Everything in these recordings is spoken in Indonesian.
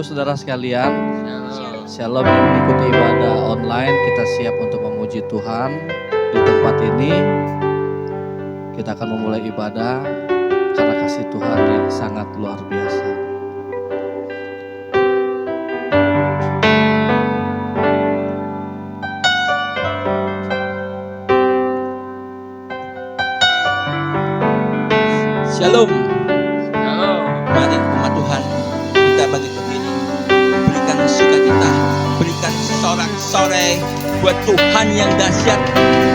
Ibu saudara sekalian, Shalom yang mengikuti ibadah online, kita siap untuk memuji Tuhan di tempat ini. Kita akan memulai ibadah karena kasih Tuhan yang sangat luar biasa. Shalom. Mari umat Tuhan kita bagi berdiri, berikan sukacita, berikan sorak-sorai buat Tuhan yang dahsyat,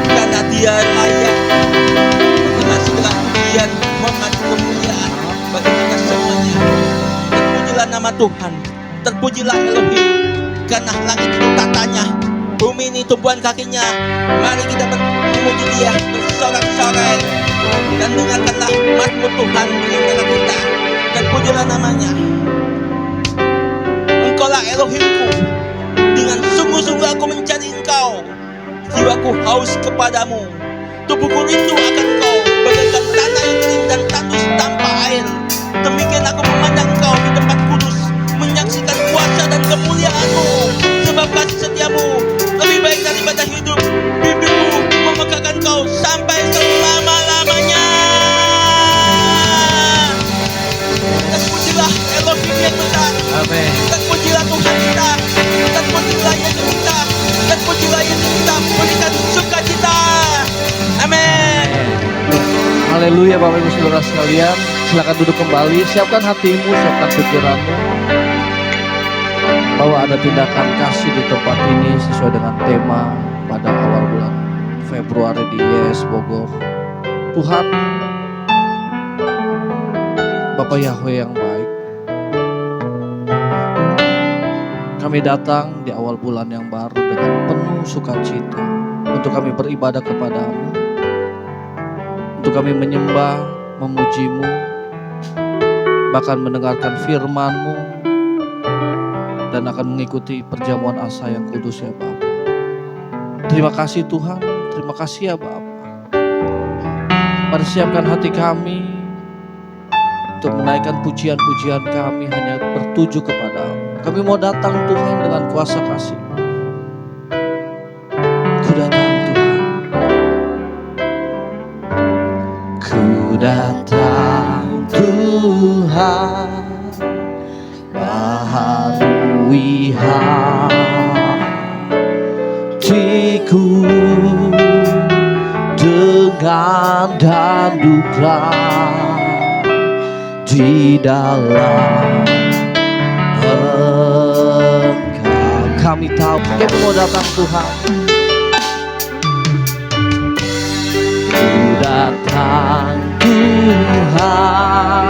karena Dia layak menerima segala pujian, hormat, kemuliaan bagi kita semuanya. Terpujilah nama Tuhan, terpujilah Elohim, karena langit itu tatanya, bumi ini tumpuan kakinya. Mari kita memuji Dia, bersorak-sorai, dan dengarkanlah mazmur Tuhan di antara kita. Terpujilah namanya. Engkaulah Elohimku, dengan sungguh-sungguh aku mencari Engkau. Jiwaku haus kepadamu, tubuhku rindu akan Engkau, bagaikan tanah yang kering dan tandus tanpa air. Demikian aku memandang Engkau di tempat kudus, menyaksikan kuasa dan kemuliaan-Mu. Sebab kasih setiamu lebih baik daripada hidup, bibirku memegahkan Engkau sampai selama-lamanya. Terpujilah Elohim yang besar. Amin. Terpujilah Tuhan kita. Terpujilah Yesus kita. Terpujilah Yesus kita. Berikan sukacita. Amin. Haleluya Bapak Ibu saudara sekalian, silakan duduk kembali, siapkan hatimu, siapkan pikiranmu, bahwa ada tindakan kasih di tempat ini sesuai dengan tema pada awal bulan Februari di YS Bogor. Tuhan, Bapak Yahweh yang baik, kami datang di awal bulan yang baru dengan penuh sukacita untuk kami beribadah kepadamu, untuk kami menyembah, memujimu, bahkan mendengarkan firman-Mu, dan akan mengikuti perjamuan asa yang kudus ya Bapa. Terima kasih Tuhan, terima kasih ya Bapa. Persiapkan hati kami untuk menaikkan pujian-pujian kami hanya bertuju kepada-Mu. Kami mau datang Tuhan dengan kuasa kasih. Ku datang Tuhan. Ku datang Tuhan, baharui hatiku dengan danduklah di dalam Engkau. Kami tahu kami mau datang Tuhan. Ku datang Tuhan,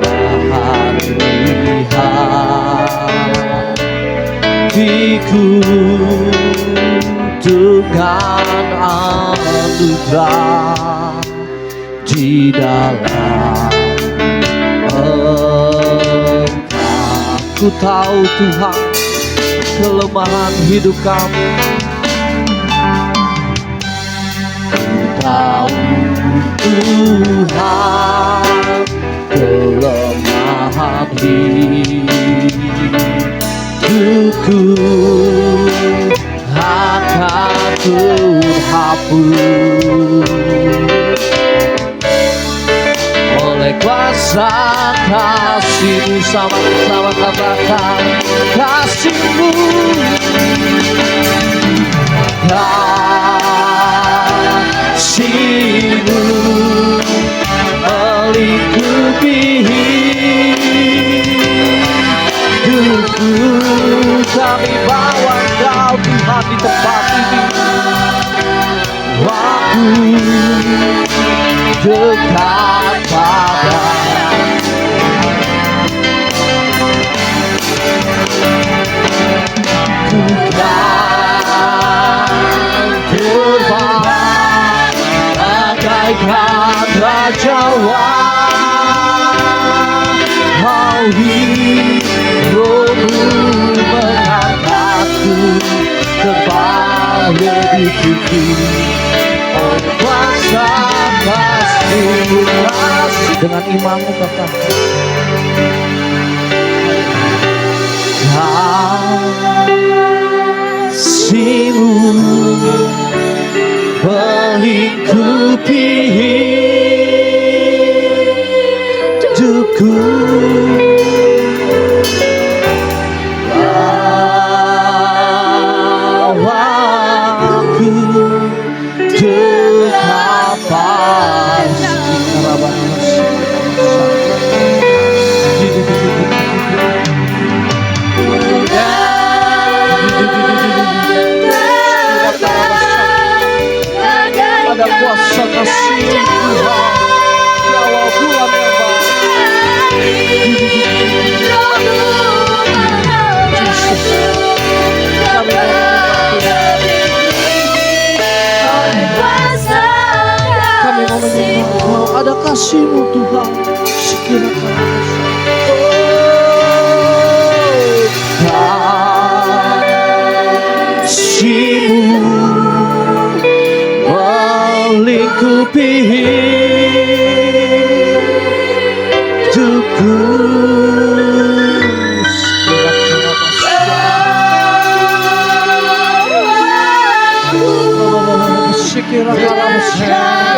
baharui hatiku dengan anugerah di dalam Engkau. Ku tahu Tuhan kelemahan hidup kami. Ku tahu Tuhan kelemahan hidupku akan terhapus oleh kuasa kasih-Mu. Sama-sama katakan kasih-Mu, kasih-Mu melingkupi hidupku. Kami bawa Engkau Tuhan di tempat ini. Waktu dekat padamu, ku kan terbang bagaikan raja wahyu. Rohmu mengangkatku terbang lebih tinggi. Oh kuasa kasih-Mu, dengan imanmu katakan kasih-Mu melingkupi hidupku. Bawaku Tuhan pasti ada kuasa kasih Tuhan di awal bulan yang baru. Kami mau menyembah, ada kasih-Mu Tuhan, sekiranya kasih-Mu melingkupi hidupku.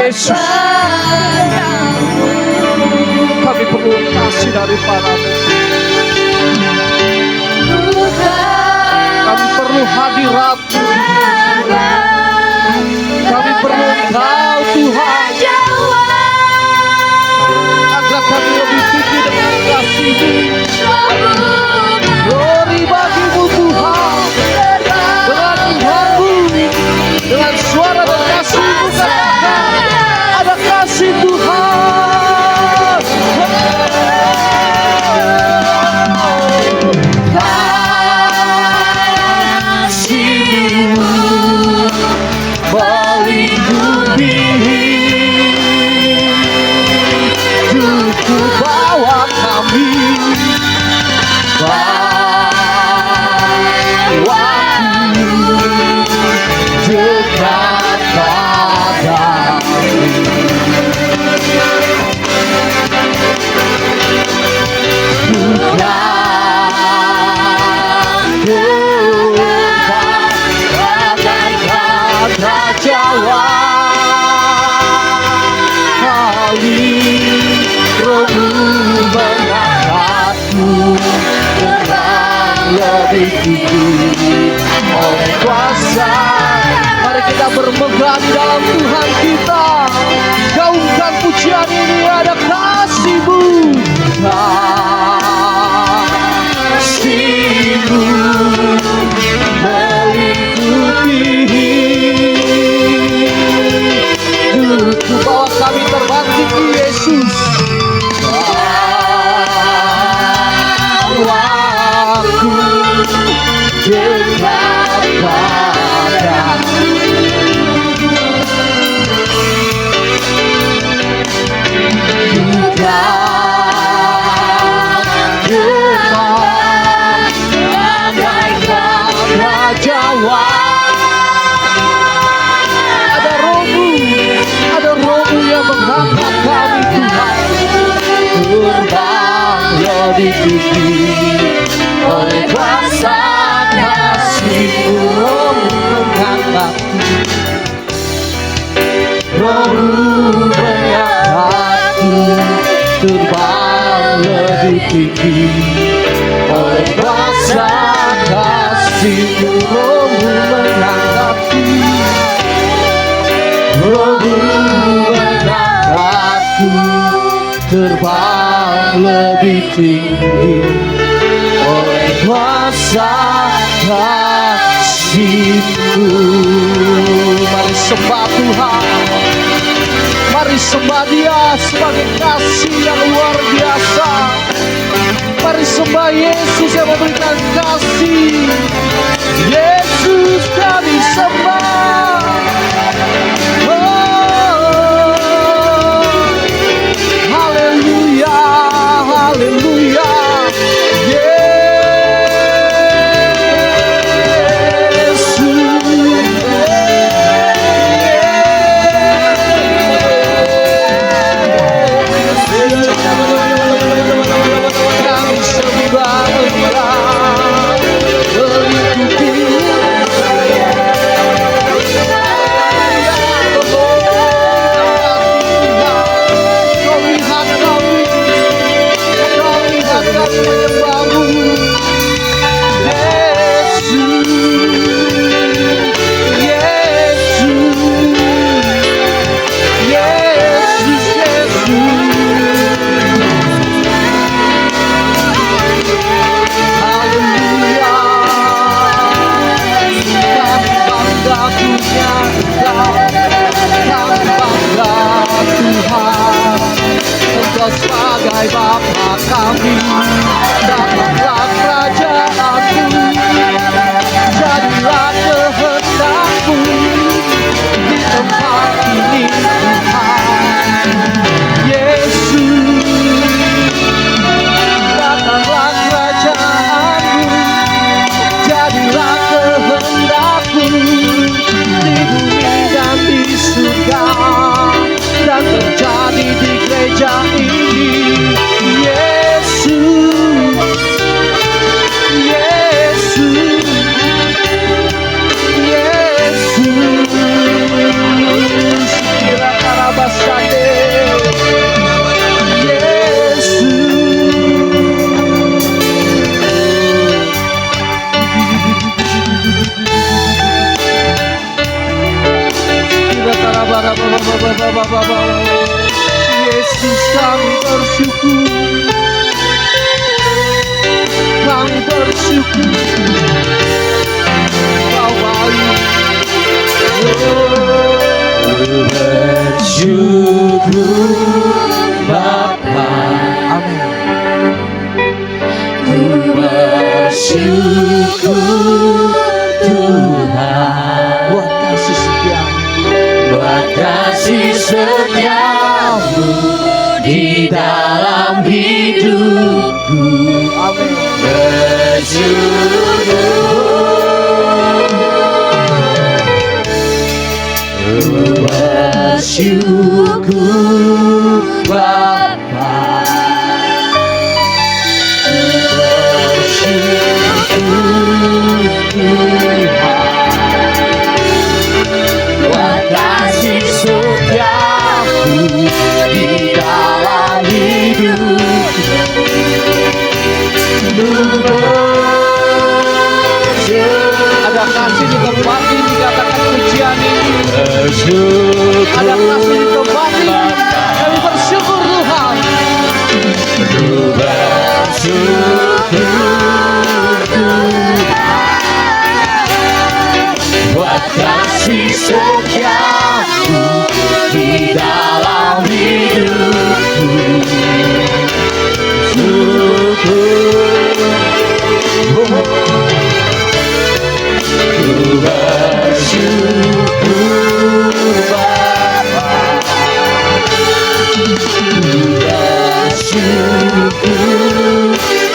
Yesus, kami perlu kasih daripada-Mu. Kami perlu hadirat-Mu. Kami perlu Engkau Tuhan, agar kami lebih tinggi dengan kasih-Mu. Glory bagi-Mu Tuhan. Dengan Tuhan-Mu, dengan suara dan kasih-Mu katakan, ada kasih Tuhan. Kasih-Mu melingkupi hidupku, bawa kami, bawaku dekat padamu. Lebih tinggi oleh kuasa. Mari kita bermegah di dalam Tuhan kita. Gaungkan pujian ini, ada kasih-Mu. Kasih-Mu melingkupi hidupku, bawa kami terbangkit Yesus. Aku dekat padamu. Bagaikan Raja-Wah, ada Roh-Mu yang mengangkat kami Tuhan, terbang lebih tinggi oleh kuasa kasih-Mu. Mengangkatku, Roh-Mu mengangkatku, terbang lebih tinggi oleh kuasa kasih-Mu. Roh-Mu mengangkatku, Roh-Mu mengangkatku, terbang lebih tinggi oleh kuasa kasih-Mu. Mari sembah Tuhan, mari sembah Dia sebagai kasih yang luar biasa. Mari sembah Yesus yang memberikan kasih. Yesus kami sembah. Haleluya, haleluya. Kami sembah Engkau. Yesus, kami bersyukur. Kami bersyukur. Kau baik. Bersyukur Bapa, Amin. ku bersyukur Tuhan Buat kasih setia, buat kasih setiamu di dalam hidupku. amin. Bersyukur Bapa, bersyukur Tuhan buat kasih setiamu di dalam hidupku. Ada kasih di tempat ini, dikatakan pujian ini. Bersyukur Ada kasih di tempat ini. Kami bersyukur Tuhan. ku bersyukur Tuhan buat kasih setiamu di dalam hidupku. Ku bersyukur Bapa, ku bersyukur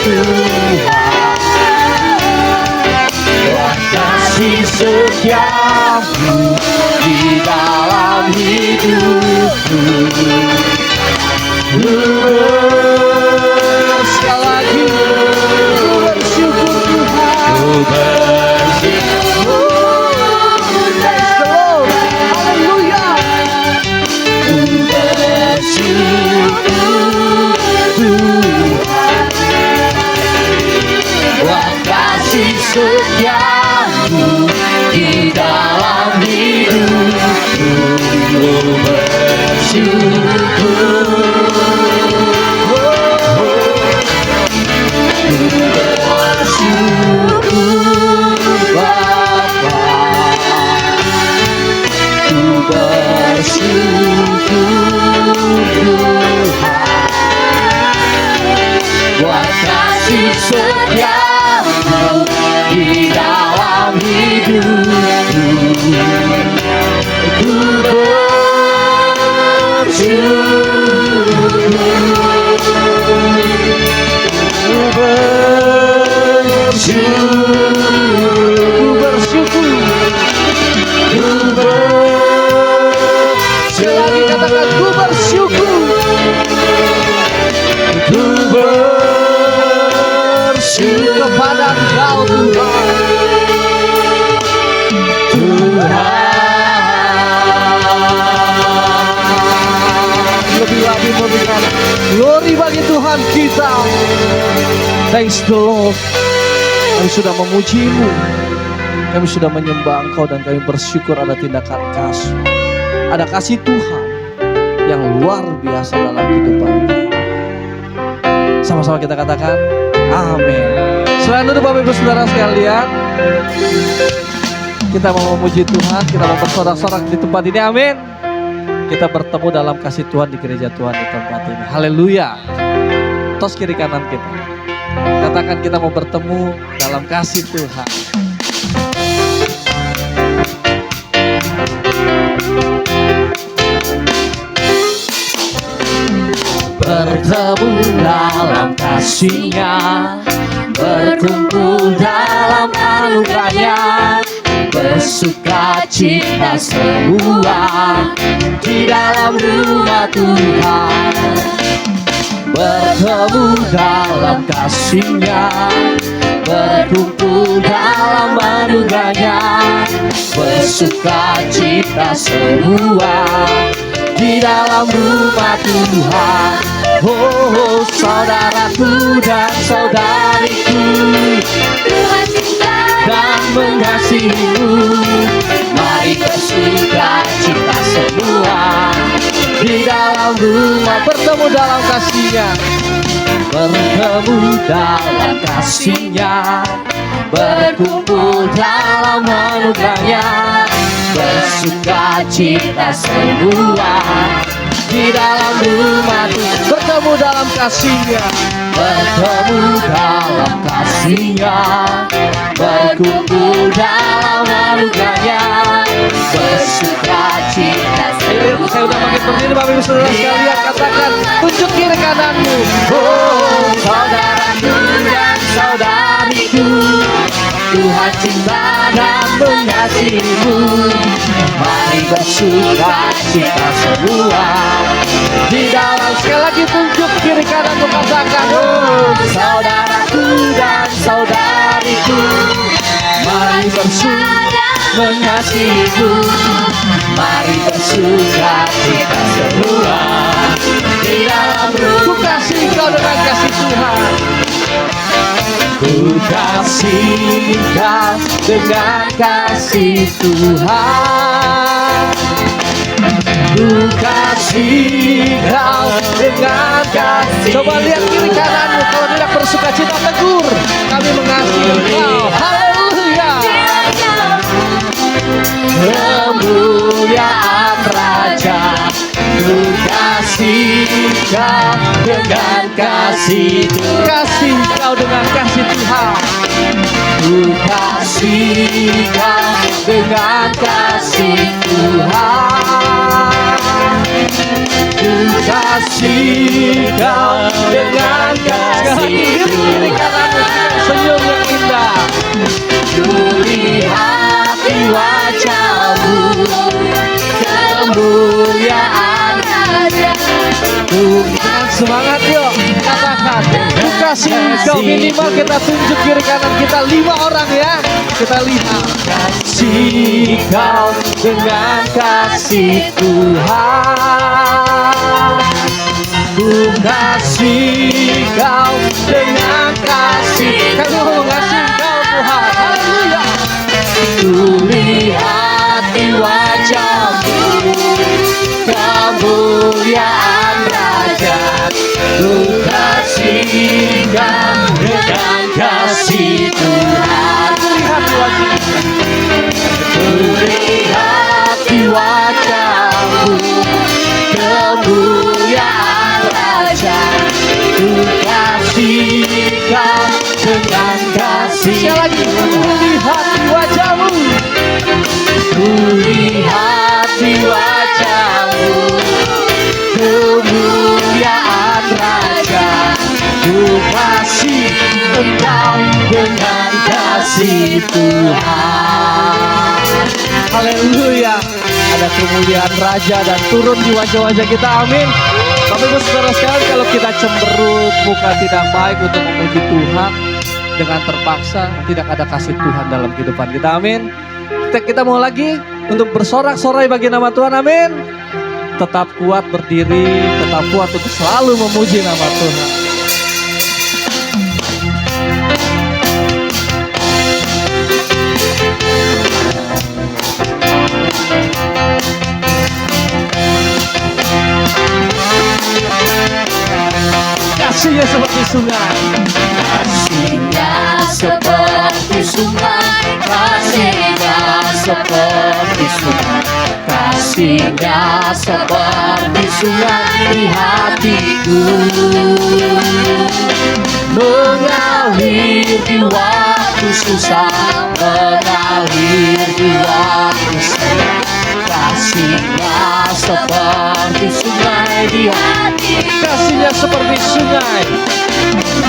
Tuhan buat kasih setiamu di dalam hidupku. Sekali lagi, ku bersyukur Tuhan. Ku bersyukur Praise the Lord. Haleluya. Ku bersyukur Tuhan buat kasih setiamu di dalam hidupku. Ku bersyukur, ku bersyukur Bapa, ku bersyukur Tuhan buat kasih setiamu di dalam hidupku. Ku Bersyukur. Sekali lagi katakan ku bersyukur. Ku bersyukur Kepada Engkau Tuhan. Lebih lagi memberikan glory bagi Tuhan kita. Thanks the Lord. Kami sudah memuji-Mu. Kami sudah menyembah Engkau dan kami bersyukur ada tindakan kasih. Ada kasih Tuhan yang luar biasa dalam kehidupan kami. Sama-sama kita katakan amin. Selain itu Bapak Ibu Saudara sekalian, kita mau memuji Tuhan, kita mau bersorak-sorak di tempat ini, amin. Kita bertemu dalam kasih Tuhan di gereja Tuhan di tempat ini, haleluya. Tos kiri kanan kita, katakan kita mau bertemu dalam kasih Tuhan. bertemu dalam kasih-Nya, berkumpul dalam anugerah-Nya, bersuka cita semua di dalam rumah Tuhan. Bertemu dalam kasih-Nya, berkumpul dalam anugerah-Nya, bersuka cita semua di dalam rumah Tuhan. Oh, saudaraku dan saudariku, Tuhan cinta dan mengasihimu, mari bersuka cita semua dalam rumah, bertemu dalam kasih-Nya, bertemu dalam kasih-Nya, berkumpul dalam anugerah-Nya, bersuka cita semua di dalam rumah Tuhan, bertemu dalam kasih-Nya, bertemu dalam kasih-Nya, berkumpul dalam anugerah-Nya, bersuka cita semua. Saya udah makin berdiri, Bapak Ibu Saudara sekalian, katakan, tunjuk kiri kananmu. Oh, saudaraku dan saudariku, Tuhan cinta dan mengasihimu. Mari bersuka cita semua di dalam. Sekali lagi tunjuk kiri kananmu, katakan, oh saudaraku dan saudariku, mari bersuka mengasihimu. Mari bersuka cita semua di dalam rumah. Ku kasih kau dengan kasih Tuhan. Ku kasih kau dengan kasih Tuhan. Ku kasih kau dengan kasih. Coba lihat kiri kananmu, kalau tidak bersuka cita tegur. Kami mengasihi kau. Haleluya. Kemuliaan Raja, ku kasih kau dengan kasih Tuhan. Kasih kau dengan kasih Tuhan. Ku kasih kau dengan kasih Tuhan. Ku kasih kau dengan kasih Tuhan. Senyum yang indah. Ku lihat di wajahmu kemuliaan Raja. Tuhan, semangat yuk, katakan, ku kasih kau. Minimal kita tunjuk kiri kanan kita 5 orang ya. Kita lihat. Kasih kau dengan kasih Tuhan. Ku kasih kau dengan kasih. Kami mau mengasihi kau Tuhan. Haleluya. Ku lihat di wajahmu kemuliaan Raja. Ku kasih kau dengan kasih Tuhan. Ku lihat di wajahmu kemuliaan Raja. Ku kasih kau dengan kasih. Sekali lagi, ku lihat di wajahmu. Ku lihat di wajahmu kemuliaan Raja. Ku kasih engkau dengan kasih Tuhan. Haleluya. Ada kemuliaan Raja dan turun di wajah-wajah kita. Amin. Bapak Ibu Saudara sekalian, kalau kita cemberut, muka tidak baik untuk memuji Tuhan, dengan terpaksa tidak ada kasih Tuhan dalam kehidupan kita. Amin. Kita mau lagi untuk bersorak-sorai bagi nama Tuhan. Amin. Tetap kuat berdiri, tetap kuat untuk selalu memuji nama Tuhan. Kasih-Nya seperti sungai. Kasih-Nya seperti sungai. Kasih-Nya seperti sungai. Kasih-Nya seperti sungai di hatiku. Mengalir di waktu susah, mengalir di waktu senang. Kasih-Nya seperti sungai di hati. Kasih-Nya seperti sungai.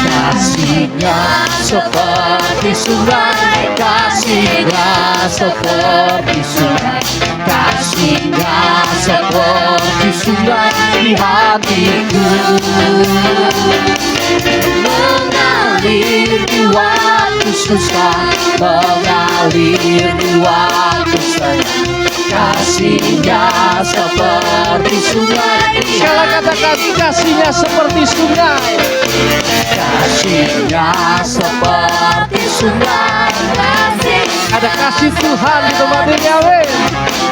Kasih-Nya seperti sungai. Kasih-Nya seperti sungai. Kasih-Nya seperti sungai di hatiku. Mengalir di waktu susah, mengalir di waktu senang. Kasih-Nya seperti sungai. Sekali katakan, kasih-Nya seperti sungai. Kasih-Nya seperti sungai. Ada kasih Tuhan di tempat ini, amin.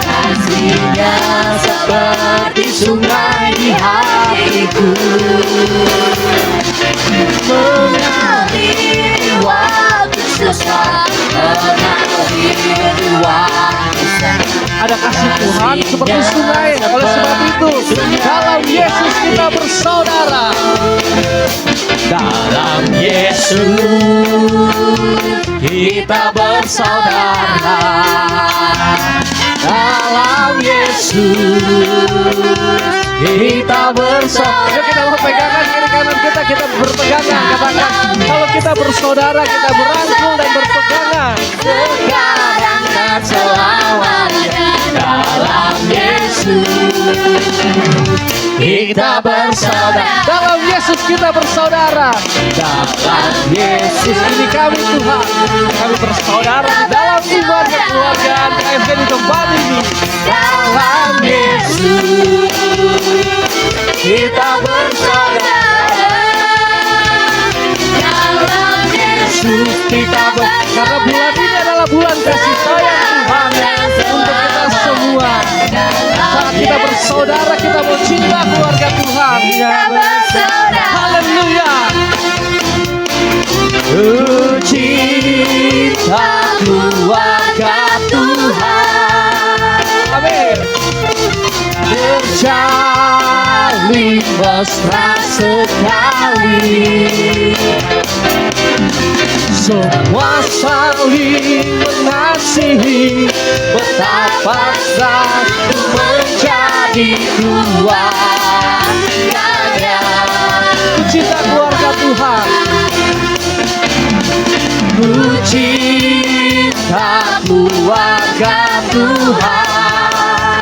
Kasih-Nya seperti sungai di hati. hatiku mengalir waktu susah, mengalir waktu senang. Ada kasih Tuhan seperti sungai. Oleh sebab itu dalam Yesus kita bersaudara. Dalam Yesus kita bersaudara. Dalam Yesus kita bersaudara. Yuk kita berpegangan kiri kanan kita berpegangan. Katakan kalau kita bersaudara kita berangkul dan berpegangan. Sekarang dan selamanya Dalam Yesus kita bersaudara. Dalam Yesus kita bersaudara. Dalam Yesus ini kami Tuhan. Kami bersaudara di dalam iman kekeluargaan KFG di tempat ini. Dalam Yesus kita bersaudara. dalam Yesus Kita Karena bulan ini adalah bulan kasih sayang Tuhan untuk kita semua. Saat kita bersaudara kita mau cinta keluarga Tuhan. kita bersaudara. Haleluya. cinta keluarga Tuhan Amin. berjalin mesra sekali. Semua saling mengasihi, betapa satu menjadi keluarganya. Cinta keluarga Tuhan. Ku cinta keluarga Tuhan,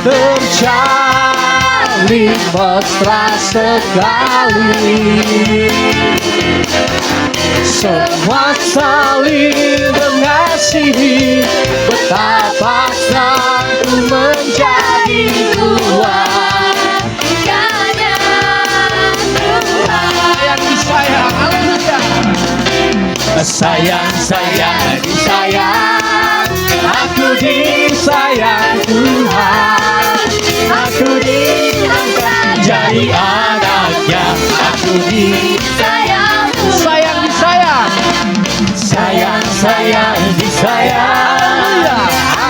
terjalin mesra sekali. Semua saling mengasihi, betapa satu menjadi keluarganya. Sayang disayang. Haleluya. Sayang, sayang, disayang, aku disayang Tuhan. Aku diangkat jadi anaknya. Aku disayang, Sayang disayang. sayang, sayang, disayang. Haleluya.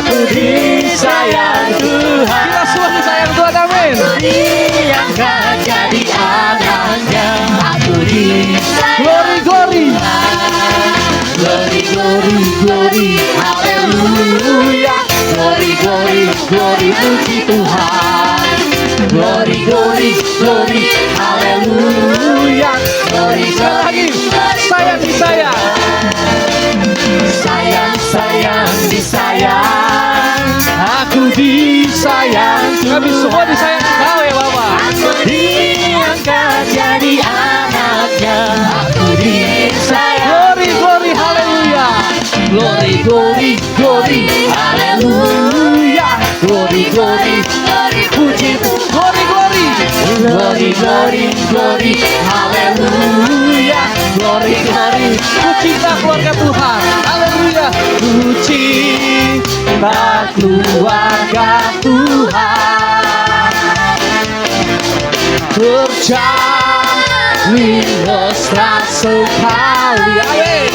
Aku disayang Tuhan. Kita semua disayang Tuhan. Amin. Diangkat jadi anaknya. Aku disayang. Glory, glory. Glory, glory, glory, haleluya. Glory, glory, glory, puji Tuhan. Glory, glory, glory, haleluya. Glory, Sekali glory, lagi. Sayang disayang. sayang, sayang, disayang. Aku disayang. Kami semua disayang Engkau ya Bapa. Aku diangkat jadi anaknya. Aku disayang. Glory, glory, haleluya. Glory, glory, glory, haleluya. Glory, glory, puji Tuhan. Glory, glory. Glory, glory, glory, haleluya. Glory, glory, Ku cinta keluarga Tuhan. Haleluya. ku cinta keluarga Tuhan. Berjalin mesra sekali. Amin.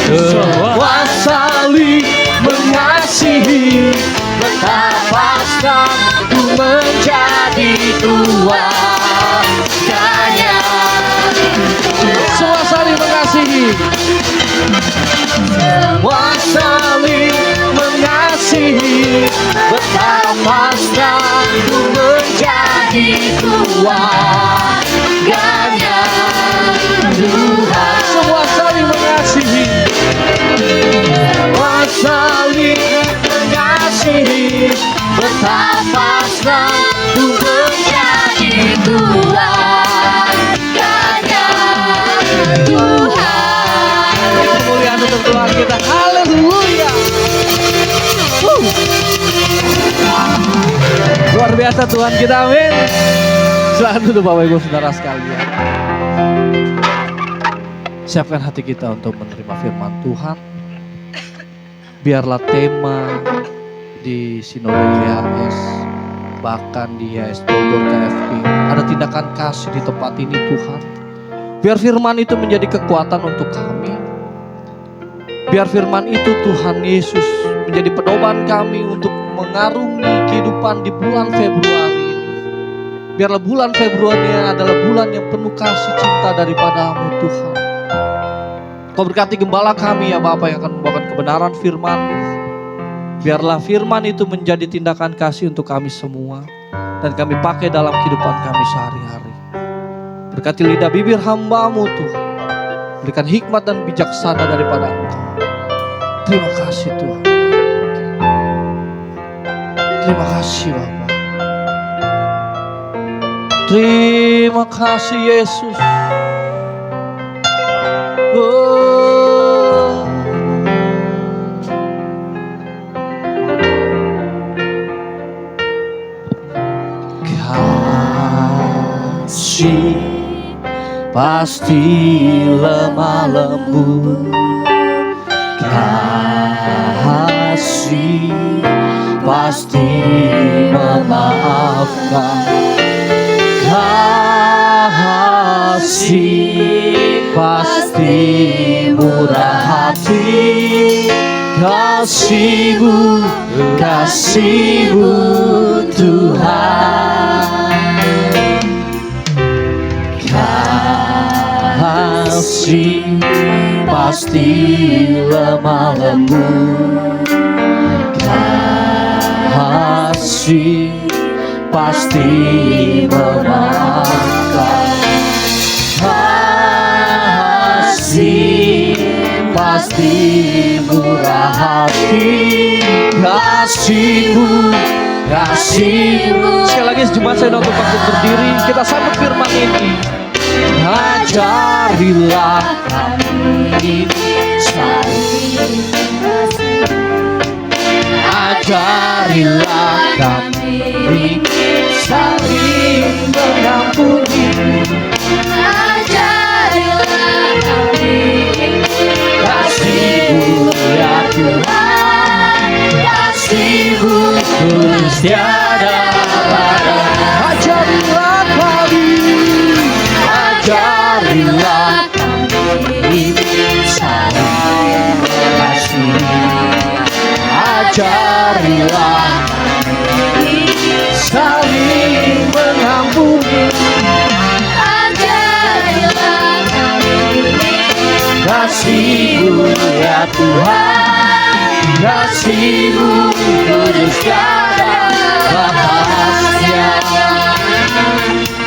Semua saling mengasihi, betapa satu menjadi keluarganya. Semua saling mengasihi. Semua saling mengasihi, betapa satu menjadi keluarganya. Tuhan. Semua saling mengasihi. Semua saling mengasihi, betapa satu menjadi keluarganya. Tuhan. Kemuliaan untuk Tuhan kita. Haleluya. Luar biasa Tuhan kita. Amin. Silakan duduk Bapak Ibu Saudara sekalian. Siapkan hati kita untuk menerima firman Tuhan. Biarlah tema di Sinode YHS bahkan di YS Bogor KFP. Ada tindakan kasih di tempat ini Tuhan. Biar firman itu menjadi kekuatan untuk kami. Biar firman itu Tuhan Yesus menjadi pedoman kami untuk mengarungi kehidupan di bulan Februari ini. Biarlah bulan Februari ini adalah bulan yang penuh kasih cinta daripada-Mu Tuhan. Kau berkati gembala kami ya Bapa yang akan membawakan kebenaran firman. Biarlah firman itu menjadi tindakan kasih untuk kami semua. Dan kami pakai dalam kehidupan kami sehari-hari. Berkati lidah bibir hamba-Mu Tuhan. Berikan hikmat dan bijaksana daripada Engkau. Terima kasih Tuhan. Terima kasih Bapa. Terima kasih Yesus. Oh. Kasih pasti lemah lembut. Kasih pasti memaafkan. Kasih pasti murah hati. Kasih-Mu, kasih-Mu Tuhan. Kasih pasti lemah lembut. Kasih pasti memaafkan. Kasih pasti murah hati. Kasih-Mu, kasih-Mu. Sekali lagi jemaat saya untuk bangkit berdiri. Kita sambut firman ini. Ajarilah kami saling. Ajarilah kami saling mengampuni. Ajarilah kami Kasih-Mu ya Tuhan. Kasih-Mu tulus tiada batas. Ajarilah kami. Ajarilah kami saling mengasihi. Ajarilah kami saling mengampuni. Ajarilah kami Kasih-Mu ya Tuhan. Kasih-Mu tulus tiada batasnya.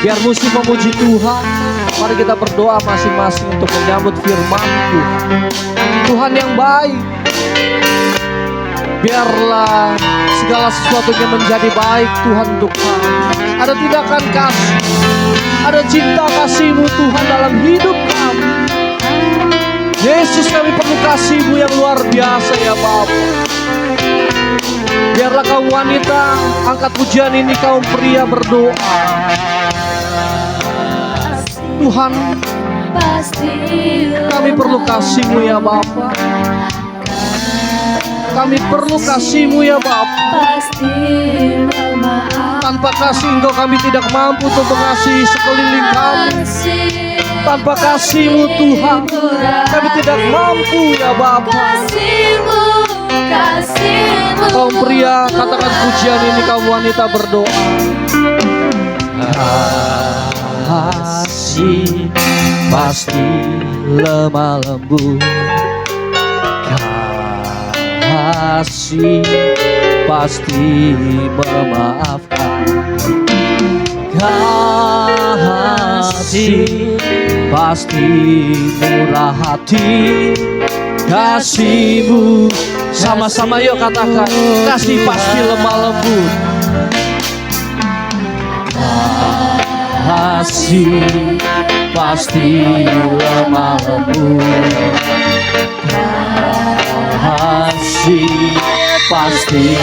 Biar musik memuji Tuhan. Mari kita berdoa masing-masing untuk menyambut firman Tuhan. Tuhan yang baik. Biarlah segala sesuatunya menjadi baik Tuhan untuk kami. Ada tindakan kasih. Ada cinta kasih-Mu Tuhan dalam hidup kami. Yesus, kami perlu kasih-Mu yang luar biasa ya Bapa. Biarlah kaum wanita angkat pujian ini, kaum pria berdoa. Tuhan, kami perlu kasih-Mu ya Bapa. Kami perlu kasih-Mu ya Bapa. Tanpa kasih Engkau kami tidak mampu untuk mengasihi sekeliling kami. Tanpa kasih-Mu Tuhan kami tidak mampu ya Bapa. Kaum pria katakan pujian ini, kaum wanita berdoa. Kasih pasti lemah lembut. Kasih pasti memaafkan. Kasih pasti murah hati. Kasih-Mu, sama-sama yuk katakan, kasih pasti lemah lembut. Kasih pasti lemah lembut. Kasih pasti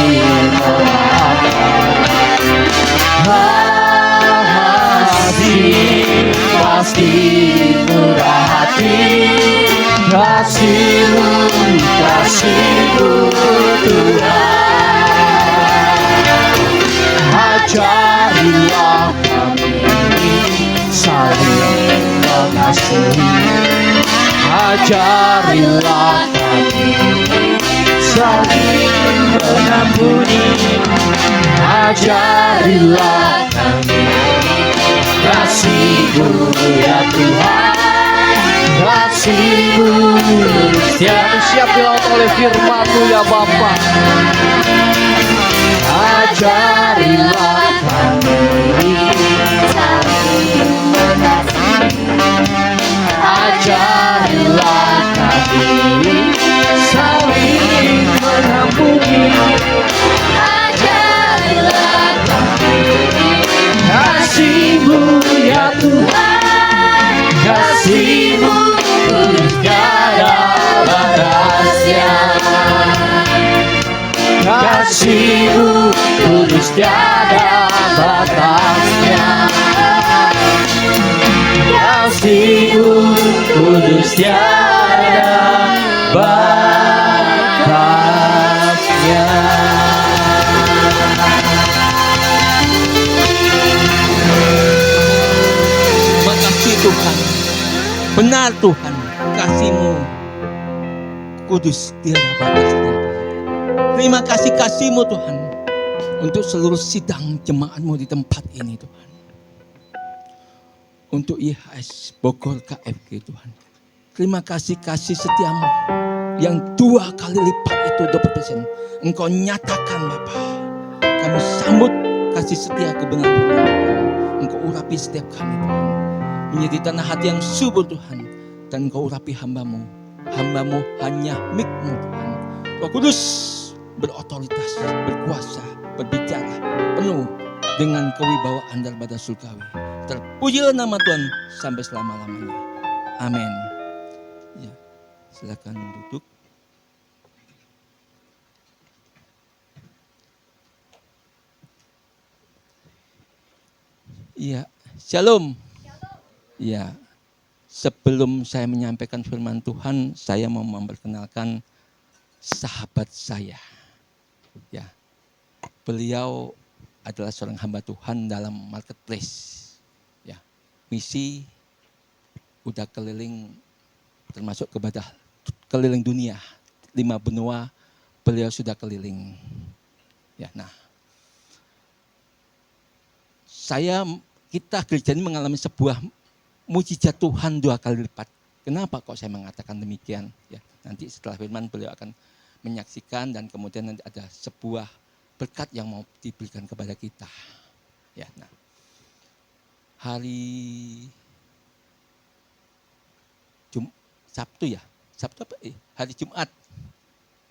memaafkan. Kasih pasti murah hati. Kasih-Mu, kasih-Mu Tuhan. Ajar Ajarilah kami saling mengampuni. Ajarilah kami kasih-Mu ya Tuhan, kasih-Mu Kami siap dilaut oleh firman-Mu ya Bapa. Ajarilah kami saling mengasihi. Ajarilah kami saling mengampuni. Ajarilah kami Kasih-Mu ya Tuhan, kasih-Mu tiada batasnya. Kasih-Mu tulus tiada batasnya. Kasih-Mu tulus tiada batasnya. Terima kasih Tuhan. Benar Tuhan, kasih-Mu kudus tiada batasnya. Terima kasih kasih-Mu Tuhan untuk seluruh sidang jemaat-Mu di tempat ini Tuhan. Untuk IHS Bogor KFG Tuhan. Terima kasih kasih setiamu yang 2 kali lipat itu 20%. Engkau nyatakan Bapa. Kami sambut kasih setia kebenaran Tuhan. Engkau urapi setiap kami Tuhan. Menjadi tanah hati yang subur Tuhan. Dan Engkau urapi hamba-Mu. Hamba-Mu hanya mic-Mu Tuhan. Roh Kudus berotoritas, berkuasa, berbicara penuh dengan kewibawaan daripada surgawi. Terpujilah nama Tuhan sampai selama-lamanya. Amin. Ya, silakan duduk. Iya, shalom. Ya, sebelum saya menyampaikan firman Tuhan, saya mau memperkenalkan sahabat saya. Ya, beliau adalah seorang hamba Tuhan dalam marketplace. Ya, misi udah keliling, termasuk kepada keliling dunia, 5 benua beliau sudah keliling. Ya, nah, kita gereja ini mengalami sebuah mujizat Tuhan 2 kali lipat. Kenapa kok saya mengatakan demikian? Ya, nanti setelah firman beliau akan menyaksikan dan kemudian nanti ada sebuah berkat yang mau diberikan kepada kita. Ya, nah, hari Sabtu ya, Sabtu apa? Hari Jumat.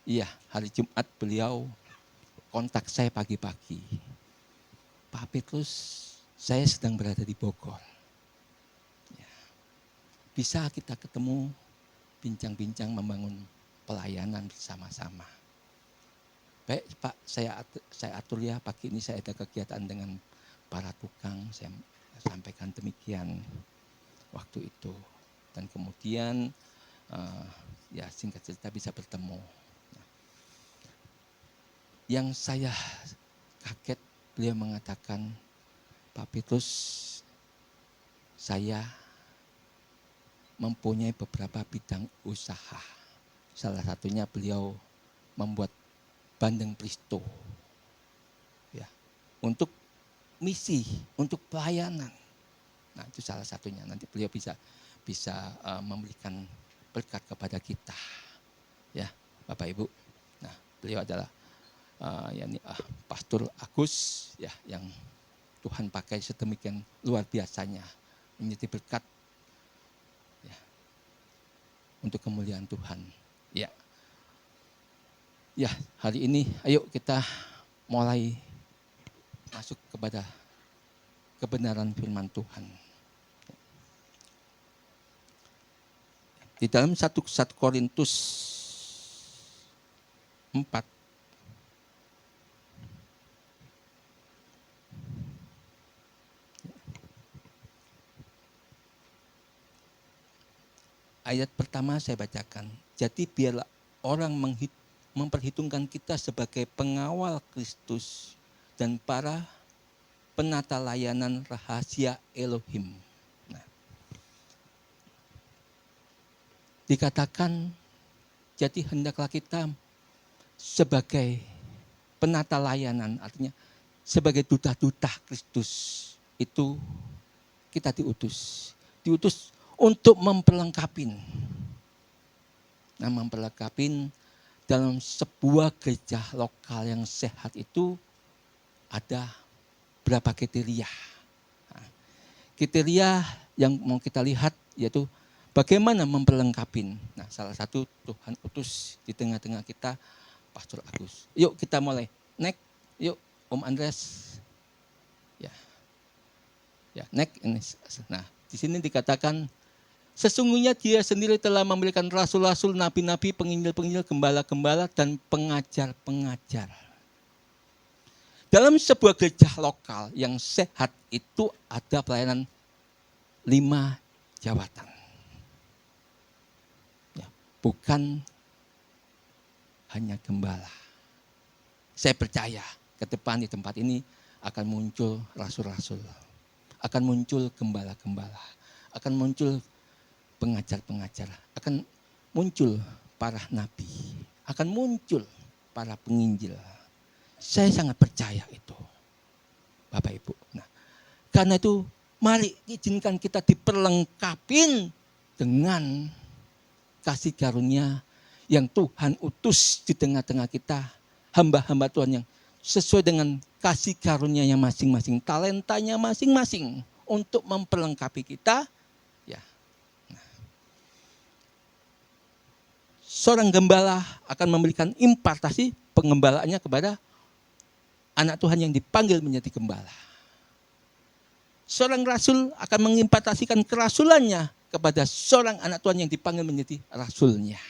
Iya, hari Jumat beliau kontak saya pagi-pagi. Pak Petrus, saya sedang berada di Bogor. Ya. Bisa kita ketemu, bincang-bincang membangun pelayanan bersama-sama. Baik Pak, saya atur ya, pagi ini saya ada kegiatan dengan para tukang, saya sampaikan demikian waktu itu. Dan kemudian ya singkat cerita bisa bertemu. Yang saya kaget, beliau mengatakan, Pak Petrus, saya mempunyai beberapa bidang usaha. Salah satunya beliau membuat bandeng Pristo. Ya, untuk misi, untuk pelayanan. Nah, itu salah satunya. Nanti beliau bisa memberikan berkat kepada kita. Ya, Bapak Ibu. Nah, beliau adalah Pastor Agus ya, yang Tuhan pakai sedemikian luar biasanya menjadi berkat ya, untuk kemuliaan Tuhan. Ya. Ya, hari ini ayo kita mulai masuk kepada kebenaran firman Tuhan. Di dalam 1 Korintus 4 ayat pertama saya bacakan. Jadi biarlah orang memperhitungkan kita sebagai pengawal Kristus dan para penata layanan rahasia Elohim. Nah, dikatakan, jadi hendaklah kita sebagai penata layanan, artinya sebagai duta-duta Kristus itu kita diutus. Diutus untuk memperlengkapin. Nah, memperlengkapin dalam sebuah gereja lokal yang sehat itu ada berapa kriteria. Nah, kriteria yang mau kita lihat yaitu bagaimana memperlengkapin. Nah, salah satu Tuhan utus di tengah-tengah kita Pastor Agus. Yuk kita mulai. Next, yuk Om Andreas. Ya. Ya, next ini. Nah, di sini dikatakan sesungguhnya Dia sendiri telah memberikan rasul-rasul, nabi-nabi, penginjil-penginjil, gembala-gembala dan pengajar-pengajar. Dalam sebuah gereja lokal yang sehat itu ada pelayanan 5 jabatan. Ya, bukan hanya gembala. Saya percaya ke depan di tempat ini akan muncul rasul-rasul, akan muncul gembala-gembala, akan muncul pengajar-pengajar, akan muncul para nabi, akan muncul para penginjil. Saya sangat percaya itu, Bapak Ibu. Nah, karena itu mari izinkan kita diperlengkapin dengan kasih karunia yang Tuhan utus di tengah-tengah kita, hamba-hamba Tuhan yang sesuai dengan kasih karunia-Nya masing-masing, talentanya masing-masing untuk memperlengkapi kita. Ya. Nah. Seorang gembala akan memberikan impartasi pengembalaannya kepada anak Tuhan yang dipanggil menjadi gembala. Seorang rasul akan mengimpartasikan kerasulannya kepada seorang anak Tuhan yang dipanggil menjadi rasulnya.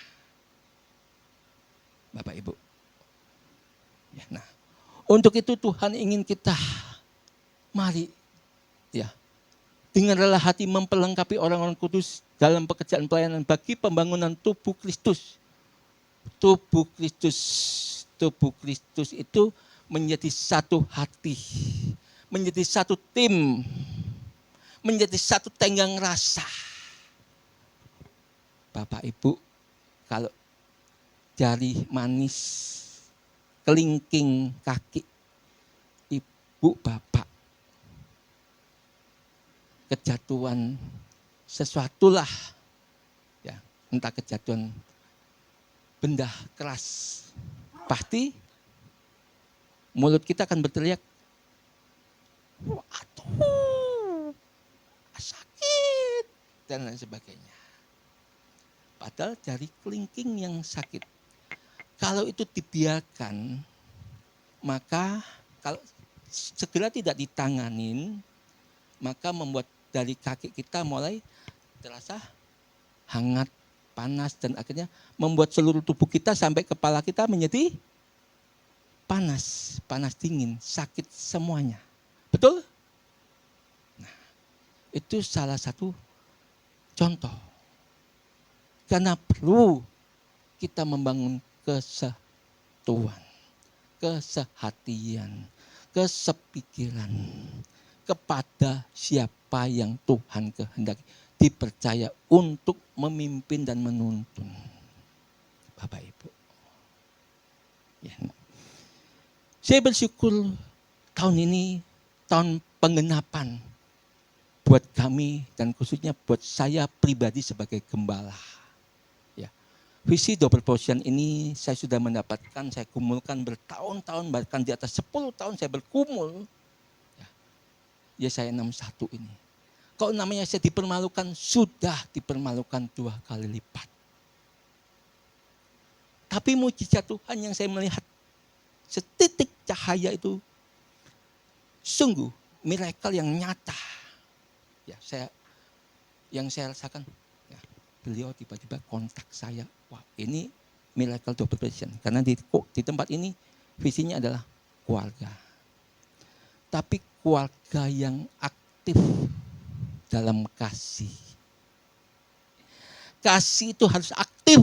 Bapak Ibu. Ya, nah, untuk itu Tuhan ingin kita mari ya dengan rela hati memperlengkapi orang-orang kudus dalam pekerjaan pelayanan bagi pembangunan tubuh Kristus. Tubuh Kristus. Tubuh Kristus itu menjadi satu hati, menjadi satu tim, menjadi satu tenggang rasa. Bapak Ibu, kalau jari manis, kelingking kaki ibu bapak kejatuhan sesuatulah, ya, entah kejatuhan benda keras, pasti mulut kita akan berteriak, waduh, sakit, dan lain sebagainya. Padahal jari kelingking yang sakit, kalau itu dibiarkan, maka kalau segera tidak ditanganin, maka membuat dari kaki kita mulai terasa hangat, panas, dan akhirnya membuat seluruh tubuh kita sampai kepala kita menjadi panas, panas dingin, sakit semuanya. Betul? Nah, itu salah satu contoh. Karena perlu kita membangun kesatuan, kesehatian, kesepikiran kepada siapa yang Tuhan kehendaki dipercaya untuk memimpin dan menuntun. Bapak Ibu. Ya. Saya bersyukur tahun ini tahun penggenapan buat kami dan khususnya buat saya pribadi sebagai gembala. Visi double portion ini saya sudah mendapatkan, saya kumulkan bertahun-tahun, bahkan di atas 10 tahun saya berkumul. Ya saya 61 ini. Kalau namanya saya dipermalukan, sudah dipermalukan 2 kali lipat. Tapi mujizat Tuhan yang saya melihat, setitik cahaya itu sungguh miracle yang nyata. Ya, yang saya rasakan, ya, beliau tiba-tiba kontak saya. Wah, ini miracle double portion. Karena di tempat ini visinya adalah keluarga. Tapi keluarga yang aktif dalam kasih. Kasih itu harus aktif.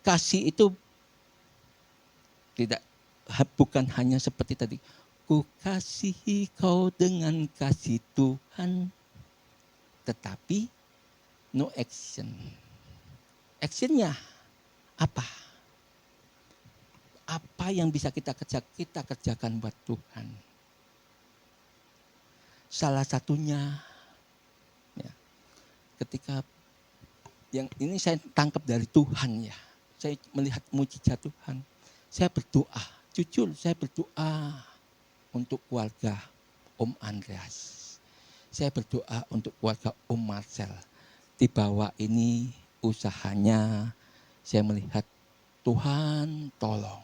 Kasih itu bukan hanya seperti tadi. Ku kasihi kau dengan kasih Tuhan. Tetapi no action. Actionnya apa? Apa yang bisa kita kerjakan buat Tuhan? Salah satunya, ya, ketika yang ini saya tangkap dari Tuhan ya. Saya melihat mujizat Tuhan. Saya berdoa, jujur saya berdoa untuk keluarga Om Andreas. Saya berdoa untuk keluarga Om Marcel. Di bawah ini usahanya saya melihat Tuhan tolong.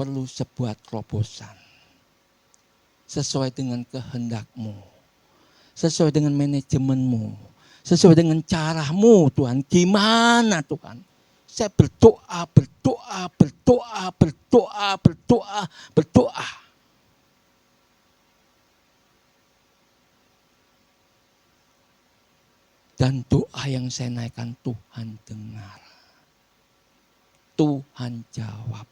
Perlu sebuah terobosan. Sesuai dengan kehendak-Mu. Sesuai dengan manajemen-Mu. Sesuai dengan caramu Tuhan. Gimana Tuhan? Saya berdoa. Dan doa yang saya naikkan Tuhan dengar. Tuhan jawab.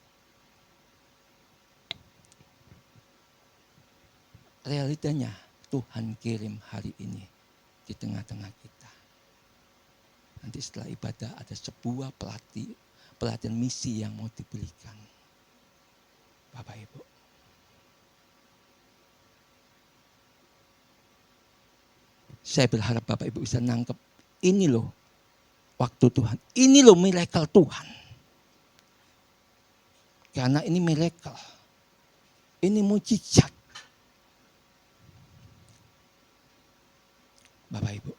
Realitanya Tuhan kirim hari ini di tengah-tengah kita. Nanti setelah ibadah ada sebuah pelatihan misi yang mau diberikan. Bapak Ibu. Saya berharap Bapak Ibu bisa nangkep ini loh waktu Tuhan. Ini loh miracle Tuhan. Karena ini miracle. Ini mujizat. Bapak Ibu.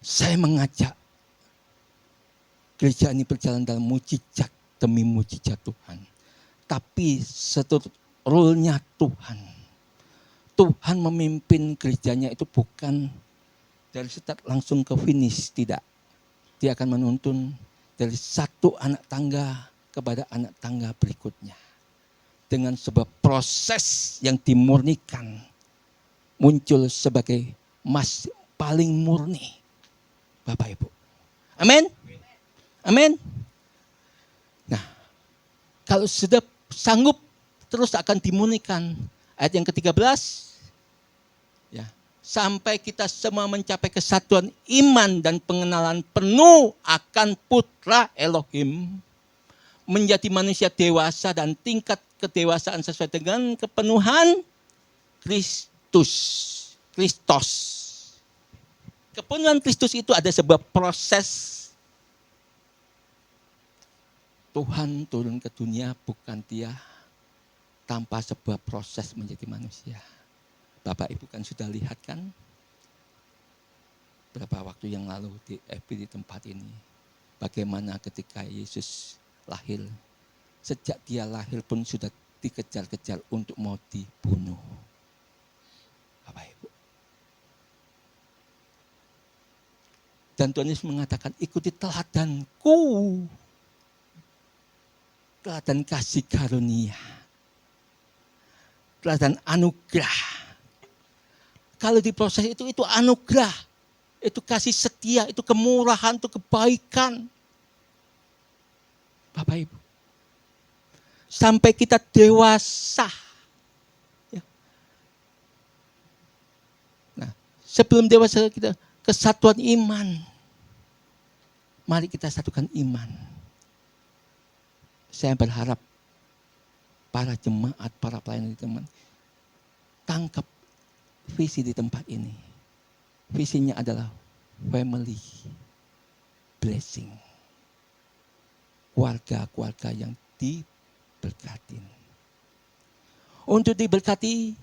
Saya mengajak gereja ini berjalan dalam mujizat demi mujizat Tuhan. Tapi role-nya Tuhan. Tuhan memimpin gerejanya itu bukan dari start langsung ke finish, tidak. Dia akan menuntun dari satu anak tangga kepada anak tangga berikutnya. Dengan sebuah proses yang dimurnikan. Muncul sebagai mas paling murni. Bapak Ibu. Amin. Amin. Nah, kalau sudah sanggup terus akan dimurnikan. Ayat yang ke-13. Ya, sampai kita semua mencapai kesatuan iman dan pengenalan penuh akan Putra Elohim. Menjadi manusia dewasa dan tingkat kedewasaan sesuai dengan kepenuhan Kristus. Kepenuhan Kristus itu ada sebuah proses. Tuhan turun ke dunia bukan dia tanpa sebuah proses menjadi manusia. Bapak Ibu kan sudah lihat kan beberapa waktu yang lalu di tempat ini. Bagaimana ketika Yesus lahir. Sejak dia lahir pun sudah dikejar-kejar untuk mau dibunuh. Bapak Ibu. Dan Tuhan Yesus mengatakan, ikuti teladanku. Teladan kasih karunia. Teladan anugerah. Kalau diproses itu anugerah. Itu kasih setia, itu kemurahan, itu kebaikan. Bapak Ibu. Sampai kita dewasa. Ya. Nah, sebelum dewasa kita kesatuan iman. Mari kita satukan iman. Saya berharap para jemaat, para pelayan di teman tangkap visi di tempat ini. Visinya adalah family blessing. Keluarga-keluarga yang diberkati. Untuk diberkati,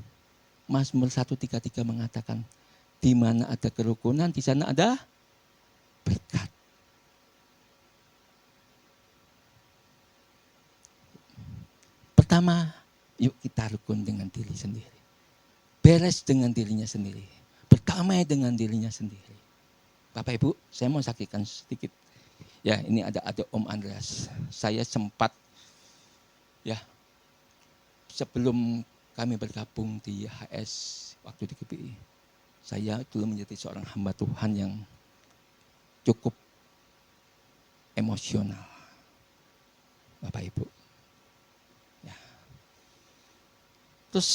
Mazmur 133 mengatakan, di mana ada kerukunan, di sana ada berkat. Pertama, yuk kita rukun dengan diri sendiri. Beres dengan dirinya sendiri. Berdamai dengan dirinya sendiri. Bapak Ibu, saya mau saksikan sedikit. Ya, ini ada Om Andreas. Saya sempat, ya, sebelum kami bergabung di HS waktu di GPI, saya dulu menjadi seorang hamba Tuhan yang cukup emosional. Bapak Ibu. Ya. Terus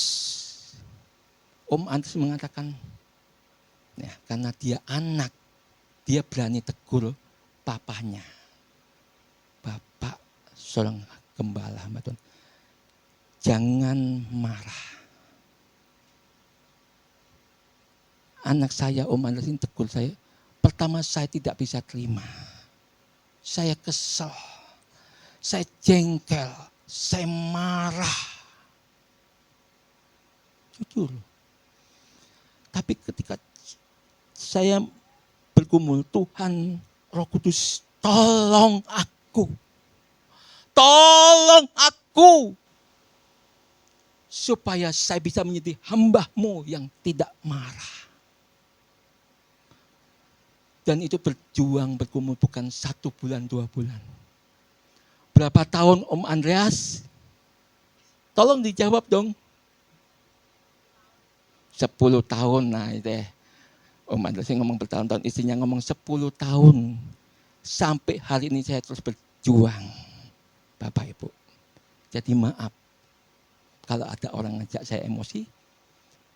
Om Andreas mengatakan, ya, karena dia anak, dia berani tegur papanya. Bapak seorang gembala, Mbak Tuhan. Jangan marah. Anak saya, Om Andreas ini tegur saya. Pertama saya tidak bisa terima. Saya kesel. Saya jengkel. Saya marah. Jujur. Tapi ketika saya bergumul, Tuhan Roh Kudus tolong aku. Tolong aku. Supaya saya bisa menjadi hamba-Mu yang tidak marah. Dan itu berjuang bergumul bukan 1 bulan, 2 bulan. Berapa tahun Om Andreas? Tolong dijawab dong. 10 tahun, nah itu ya. Om Andreas ngomong bertahun-tahun, istrinya ngomong 10 tahun. Sampai hari ini saya terus berjuang. Bapak Ibu. Jadi maaf. Kalau ada orang ngajak saya emosi,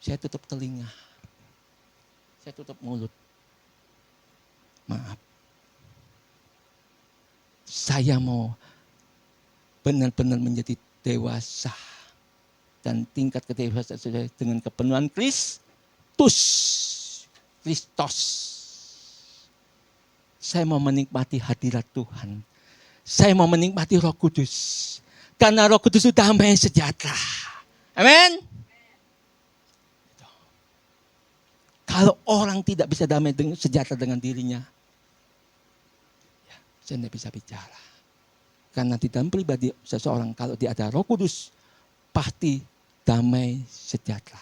saya tutup telinga. Saya tutup mulut. Maaf. Saya mau benar-benar menjadi dewasa. Dan tingkat kedewasaan saya dengan kepenuhan Kristus. Saya mau menikmati hadirat Tuhan. Saya mau menikmati Roh Kudus. Karena Roh Kudus itu damai sejahtera. Amin. Kalau orang tidak bisa damai sejahtera dengan dirinya, ya, saya tidak bisa bicara. Karena di dalam pribadi seseorang, kalau dia ada Roh Kudus, pasti damai sejahtera.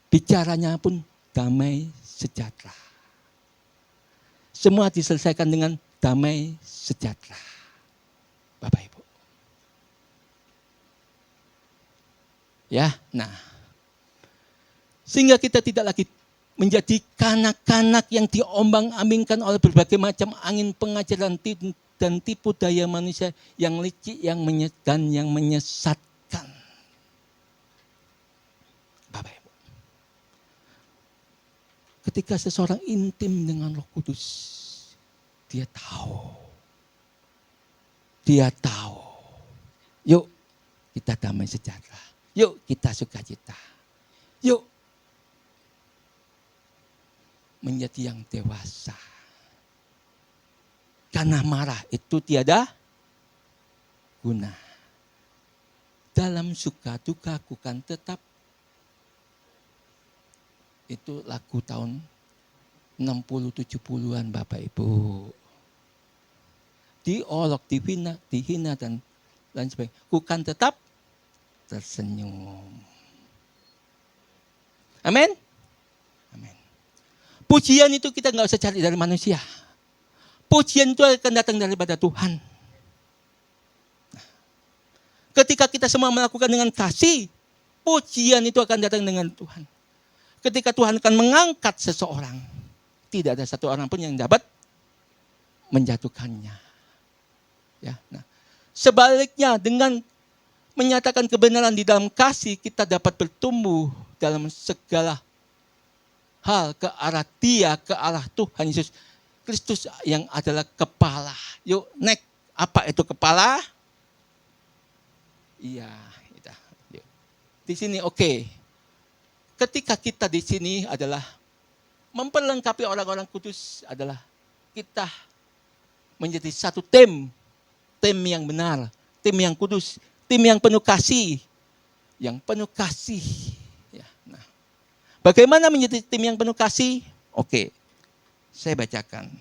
Bicaranya pun damai sejahtera. Semua diselesaikan dengan damai sejahtera. Bapak Ibu. Ya, nah. Sehingga kita tidak lagi menjadi kanak-kanak yang diombang-ambingkan oleh berbagai macam angin pengajaran dan tipu daya manusia yang licik, yang menyesatkan. Bapak Ibu. Ketika seseorang intim dengan Roh Kudus, dia tahu. Dia tahu. Yuk kita damai sejahtera. Yuk kita sukacita. Yuk menjadi yang dewasa. Karena marah itu tiada guna. Dalam suka duka ku kan tetap. Itu lagu tahun 60-70-an Bapak Ibu. Diolok, dihina dan lain sebagainya. Ku kan tetap tersenyum. Amin. Amin. Pujian itu kita nggak usah cari dari manusia. Pujian itu akan datang daripada Tuhan. Nah, ketika kita semua melakukan dengan kasih, pujian itu akan datang dengan Tuhan. Ketika Tuhan akan mengangkat seseorang, tidak ada satu orang pun yang dapat menjatuhkannya. Ya, nah, sebaliknya dengan menyatakan kebenaran di dalam kasih, kita dapat bertumbuh dalam segala hal ke arah Dia, ke arah Tuhan Yesus Kristus yang adalah kepala. Yuk, next, apa itu kepala? Iya, yuk. Di sini oke. Ketika kita di sini adalah memperlengkapi orang-orang kudus, adalah kita menjadi satu tim yang benar, tim yang kudus, tim yang penuh kasih, Ya, nah. Bagaimana menjadi tim yang penuh kasih? Oke, saya bacakan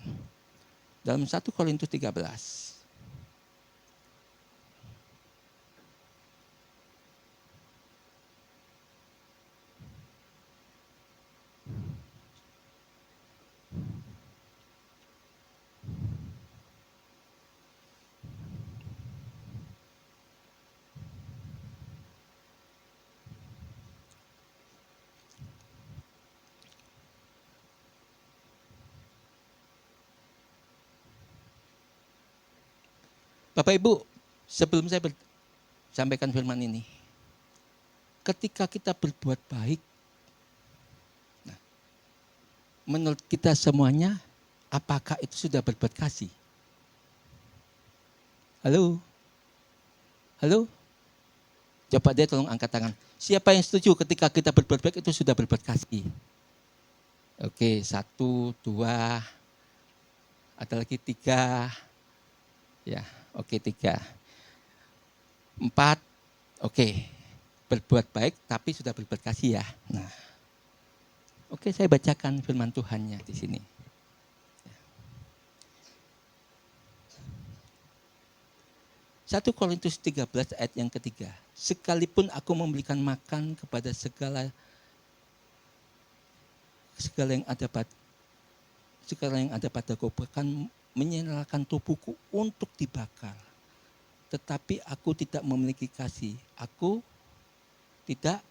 dalam 1 Korintus 13. Bapak Ibu, sebelum saya sampaikan firman ini, ketika kita berbuat baik, nah, menurut kita semuanya, apakah itu sudah berbuat kasih? Halo? Halo? Coba deh tolong angkat tangan. Siapa yang setuju ketika kita berbuat baik itu sudah berbuat kasih? Oke, 1, 2, ada lagi 3. Ya, oke 3. 4, oke. Berbuat baik tapi sudah berbuat kasih ya. Nah, oke saya bacakan firman Tuhannya di sini. 1 Korintus 13 ayat yang ketiga. Sekalipun aku memberikan makan kepada segala yang ada padaku, bahkan menyerahkan tubuhku untuk dibakar. Tetapi aku tidak memiliki kasih. Aku tidak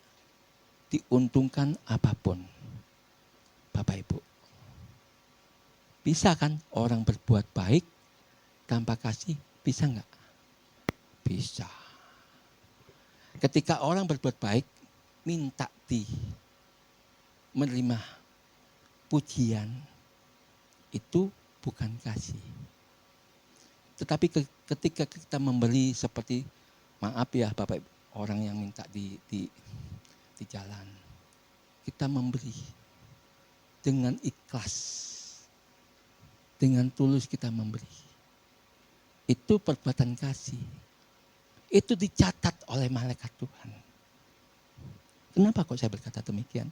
diuntungkan apapun. Bapak Ibu. Bisa kan orang berbuat baik tanpa kasih? Bisa enggak? Bisa. Ketika orang berbuat baik, minta menerima pujian, itu bukan kasih. Tetapi ketika kita memberi seperti, maaf ya Bapak Ibu, orang yang minta di jalan, kita memberi dengan ikhlas, dengan tulus kita memberi. Itu perbuatan kasih. Itu dicatat oleh malaikat Tuhan. Kenapa kok saya berkata demikian?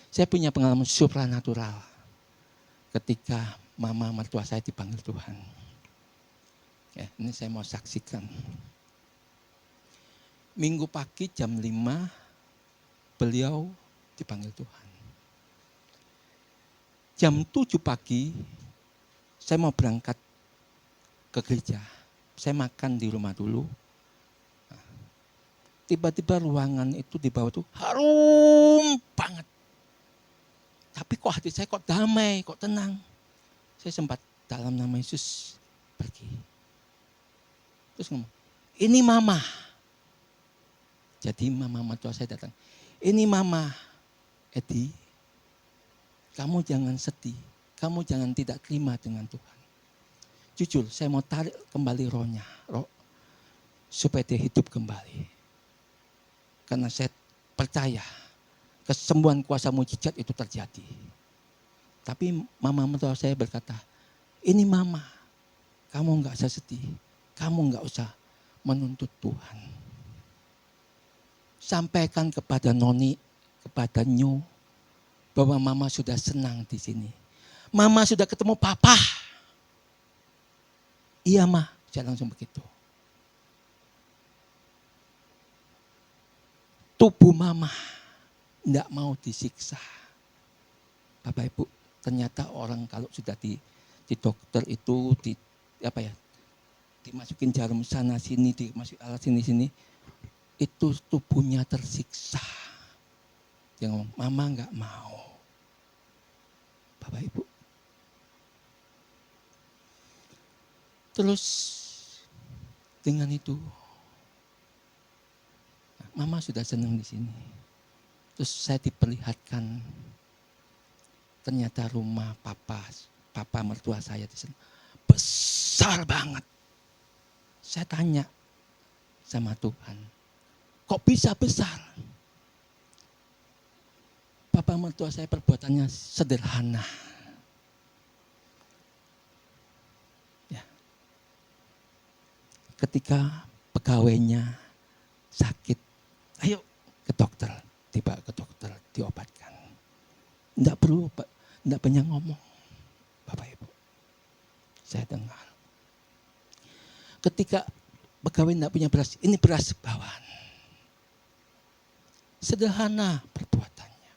Saya punya pengalaman supranatural ketika mama mertua saya dipanggil Tuhan. Ya, ini saya mau saksikan. Minggu pagi jam 5 beliau dipanggil Tuhan. Jam 7 pagi saya mau berangkat ke gereja. Saya makan di rumah dulu. Tiba-tiba ruangan itu di bawah itu harum banget. Tapi kok hati saya kok damai, kok tenang. Saya sempat dalam nama Yesus pergi. Terus ngomong, ini mama. Jadi mama mertua saya datang. Ini mama, Edi, kamu jangan sedih. Kamu jangan tidak terima dengan Tuhan. Jujur, saya mau tarik kembali rohnya. Supaya dia hidup kembali. Karena saya percaya kesembuhan kuasa mujizat itu terjadi. Tapi mama mertua saya berkata, ini mama, kamu enggak usah sedih. Kamu enggak usah menuntut Tuhan. Sampaikan kepada Noni, kepada Nyu, bahwa mama sudah senang di sini. Mama sudah ketemu papa. Iya mah, saya langsung begitu. Tubuh mama tidak mau disiksa. Bapak Ibu, ternyata orang kalau sudah di dokter itu dimasukin jarum sana sini, dimasukin alat sini sini, itu tubuhnya tersiksa. Dia ngomong, mama nggak mau. Bapak Ibu. Terus dengan itu mama sudah senang di sini. Terus saya diperlihatkan ternyata rumah papa mertua saya di sana besar banget. Saya tanya sama Tuhan, kok bisa besar? Papa mertua saya perbuatannya sederhana. Ya. Ketika pegawainya sakit, ayo ke dokter, tiba ke dokter, diobatkan. Enggak perlu, enggak banyak ngomong, Bapak Ibu. Saya dengar. Ketika pegawai enggak punya beras, ini beras bawaan. Sederhana perbuatannya.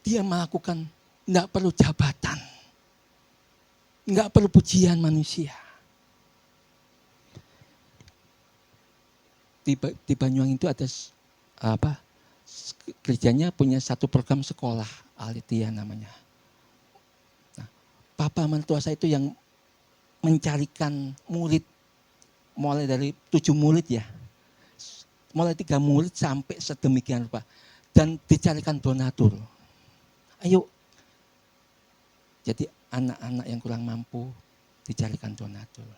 Dia melakukan, enggak perlu jabatan. Enggak perlu pujian manusia. Di Banyuwangi itu ada gerejanya punya satu program sekolah Alitia namanya. Nah, papa mertua saya itu yang mencarikan murid mulai dari 7 murid ya. Mulai 3 murid sampai sedemikian rupa. Dan dicarikan donatur. Ayo. Jadi anak-anak yang kurang mampu dicarikan donatur.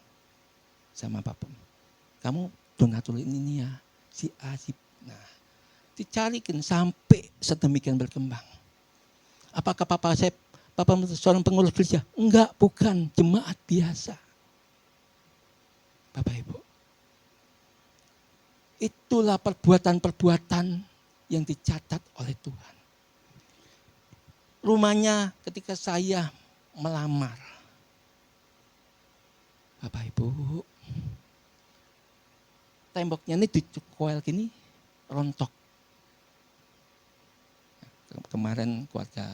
Sama Bapak. Kamu donatur ini nih ya. Si A, si B. Nah, dicarikan sampai sedemikian berkembang. Apakah Papa seorang pengurus gereja? Enggak, bukan. Jemaat biasa. Bapak Ibu. Itulah perbuatan-perbuatan yang dicatat oleh Tuhan. Rumahnya ketika saya melamar. Bapak Ibu. Temboknya ini dicokoel gini, rontok. Kemarin keluarga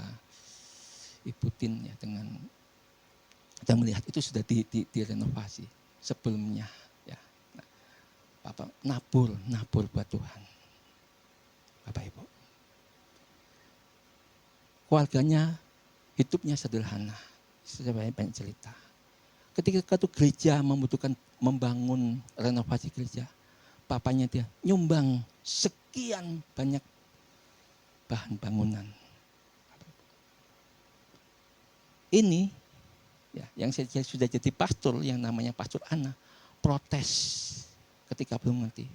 Ibu Tin ya dengan kita melihat itu sudah direnovasi sebelumnya ya. Nah, Bapak nabur buat Tuhan. Bapak Ibu. Keluarganya hidupnya sederhana. Saya banyak cerita. Ketika gereja membutuhkan membangun renovasi gereja, papanya dia nyumbang sekian banyak bahan bangunan. Ini ya, yang saya sudah jadi pastor yang namanya Pastor Ana protes ketika belum ngerti.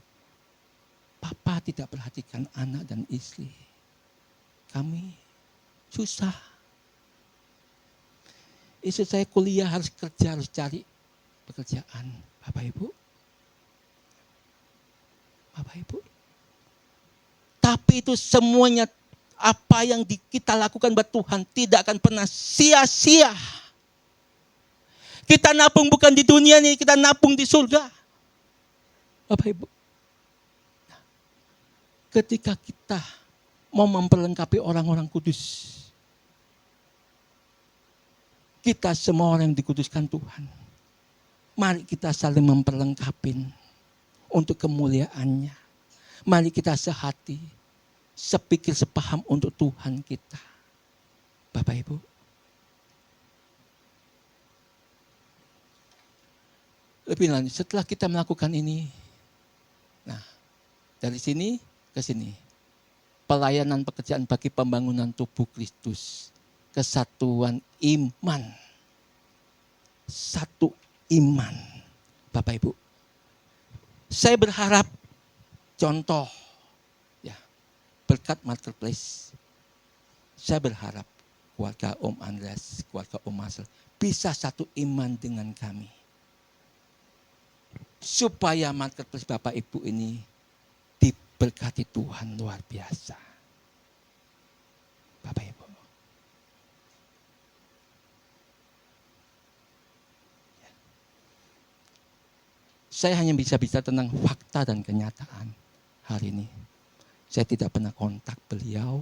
Papa tidak perhatikan anak dan istri. Kami susah. Istri saya kuliah harus kerja, harus cari pekerjaan. Bapak Ibu. Bapak Ibu. Tapi itu semuanya apa yang kita lakukan buat Tuhan tidak akan pernah sia-sia. Kita nabung bukan di dunia ini, kita nabung di surga. Bapak Ibu. Ketika kita mau memperlengkapi orang-orang kudus. Kita semua orang yang dikuduskan Tuhan. Mari kita saling memperlengkapi untuk kemuliaannya. Mari kita sehati, sepikir, sepaham untuk Tuhan kita. Bapak Ibu. Lebih lanjut, setelah kita melakukan ini, nah dari sini ke sini, pelayanan pekerjaan bagi pembangunan tubuh Kristus, kesatuan iman, satu iman, Bapak Ibu. Saya berharap contoh, ya berkat marketplace, saya berharap keluarga Om Andreas, keluarga Om Marcel bisa satu iman dengan kami. Supaya marketplace Bapak Ibu ini diberkati Tuhan luar biasa. Bapak Ibu. Saya hanya bisa bicara tentang fakta dan kenyataan hari ini. Saya tidak pernah kontak beliau.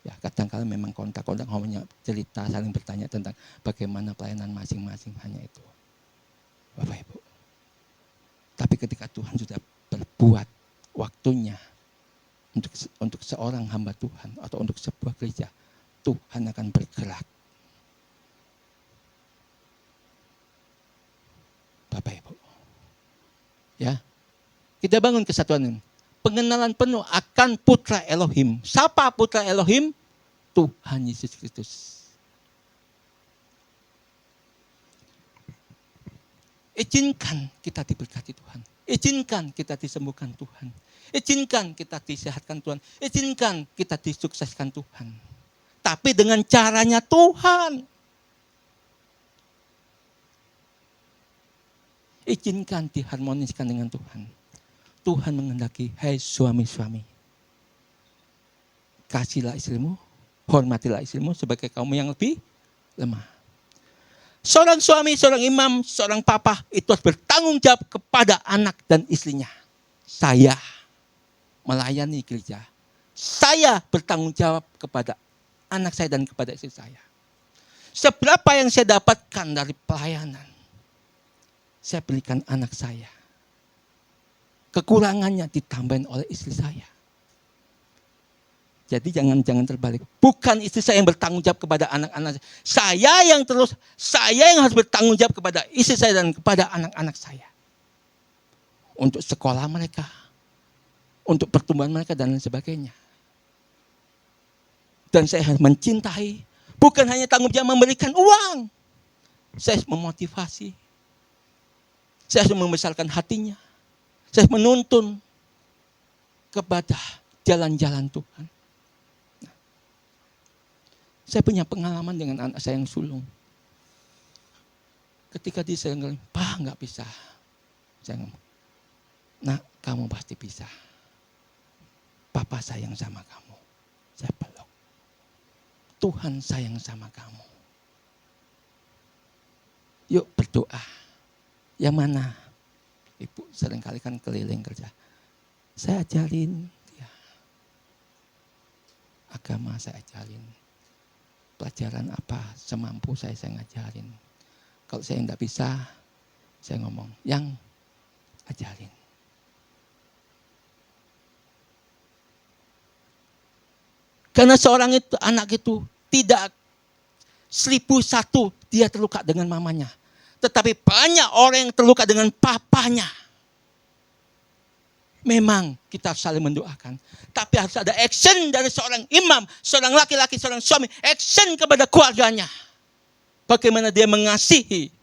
Ya, kadang-kadang memang kontak hanya cerita, saling bertanya tentang bagaimana pelayanan masing-masing, hanya itu. Bapak Ibu. Tapi ketika Tuhan sudah berbuat waktunya untuk seorang hamba Tuhan atau untuk sebuah gereja, Tuhan akan bergerak. Bapak Ibu. Ya. Kita bangun kesatuan ini. Pengenalan penuh akan Putra Elohim. Siapa Putra Elohim? Tuhan Yesus Kristus. Izinkan kita diberkati Tuhan. Izinkan kita disembuhkan Tuhan. Izinkan kita disehatkan Tuhan. Izinkan kita disukseskan Tuhan. Tapi dengan caranya Tuhan. Izinkan diharmoniskan dengan Tuhan. Tuhan menghendaki, hai suami-suami. Kasihlah istrimu, hormatilah istrimu sebagai kaum yang lebih lemah. Seorang suami, seorang imam, seorang papa itu harus bertanggung jawab kepada anak dan istrinya. Saya melayani gereja. Saya bertanggung jawab kepada anak saya dan kepada istri saya. Seberapa yang saya dapatkan dari pelayanan, saya berikan anak saya. Kekurangannya ditambahin oleh istri saya. Jadi jangan terbalik. Bukan istri saya yang bertanggung jawab kepada anak-anak saya. Saya yang harus bertanggung jawab kepada istri saya dan kepada anak-anak saya. untuk sekolah mereka, untuk pertumbuhan mereka dan lain sebagainya. Dan saya harus mencintai, bukan hanya tanggung jawab memberikan uang. Saya harus memotivasi, saya harus membesarkan hatinya, saya harus menuntun kepada jalan-jalan Tuhan. Saya punya pengalaman dengan anak saya yang sulung. Ketika dia bilang, "Pak, nggak bisa." Saya ngomong, "Nak, kamu pasti bisa. Papa sayang sama kamu." Saya peluk. Tuhan sayang sama kamu. Yuk berdoa. Yang mana? Ibu seringkali kan keliling kerja. Saya ajarin dia. Agama saya ajarin. Pelajaran apa semampu saya ngajarin. Kalau saya tidak bisa, saya ngomong, yang ajarin. Karena seorang itu, anak itu tidak 1001 dia terluka dengan mamanya. Tetapi banyak orang yang terluka dengan papanya. Memang kita saling mendoakan. Tapi harus ada action dari seorang imam, seorang laki-laki, seorang suami. Action kepada keluarganya. Bagaimana dia mengasihi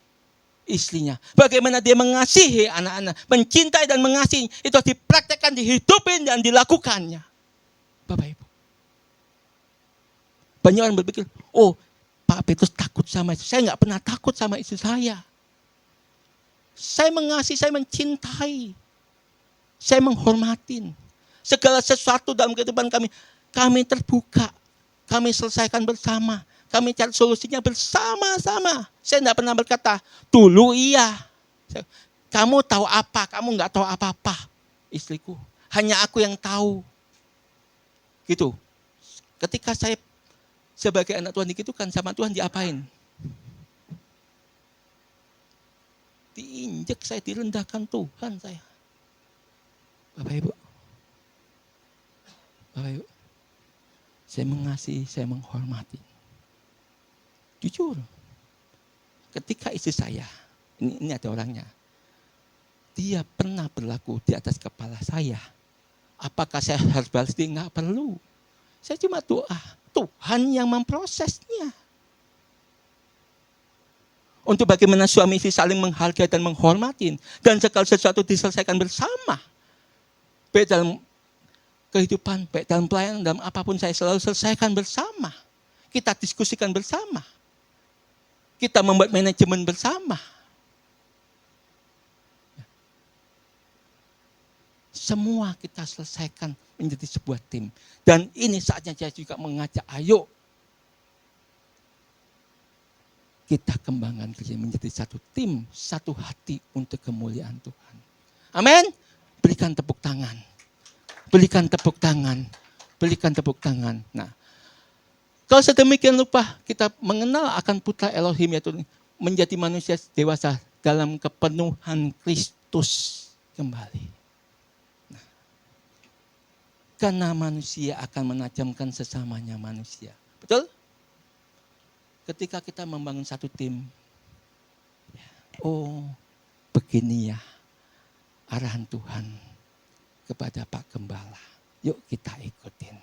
istrinya. Bagaimana dia mengasihi anak-anak. Mencintai dan mengasihi. Itu harus dipraktekkan, dihidupin dan dilakukannya. Bapak Ibu. Banyak orang berpikir, oh Pak Petrus takut sama istri. Saya nggak pernah takut sama istri saya. Saya mengasihi, saya mencintai. Saya menghormatin. Segala sesuatu dalam kehidupan kami terbuka. Kami selesaikan bersama. Kami cari solusinya bersama-sama. Saya tidak pernah berkata, dulu iya. Kamu tahu apa, kamu nggak tahu apa-apa. Istriku, hanya aku yang tahu. Gitu. Ketika saya sebagai anak Tuhan digitukan sama Tuhan diapain? Diinjek saya, direndahkan Tuhan saya. Bapak Ibu. Bapak Ibu. Saya mengasihi, saya menghormati. Jujur. Ketika istri saya, ini ada orangnya. Dia pernah berlaku di atas kepala saya. Apakah saya harus balas dia? Enggak perlu. Saya cuma doa. Tuhan yang memprosesnya. Untuk bagaimana suami istri saling menghargai dan menghormati. Dan segala sesuatu diselesaikan bersama. Baik dalam kehidupan, baik dalam pelayanan, dalam apapun saya selalu selesaikan bersama. Kita diskusikan bersama. Kita membuat manajemen bersama. Semua kita selesaikan menjadi sebuah tim. Dan ini saatnya saya juga mengajak, ayo kita kembangkan kerja menjadi satu tim, satu hati untuk kemuliaan Tuhan. Amin. Berikan tepuk tangan. Berikan tepuk tangan. Berikan tepuk tangan. Nah, kalau sedemikian rupa kita mengenal akan putra Elohim yaitu menjadi manusia dewasa dalam kepenuhan Kristus kembali. Nah, karena manusia akan menajamkan sesamanya manusia. Betul? Ketika kita membangun satu tim, oh begini ya arahan Tuhan kepada Pak Gembala. Yuk kita ikutin.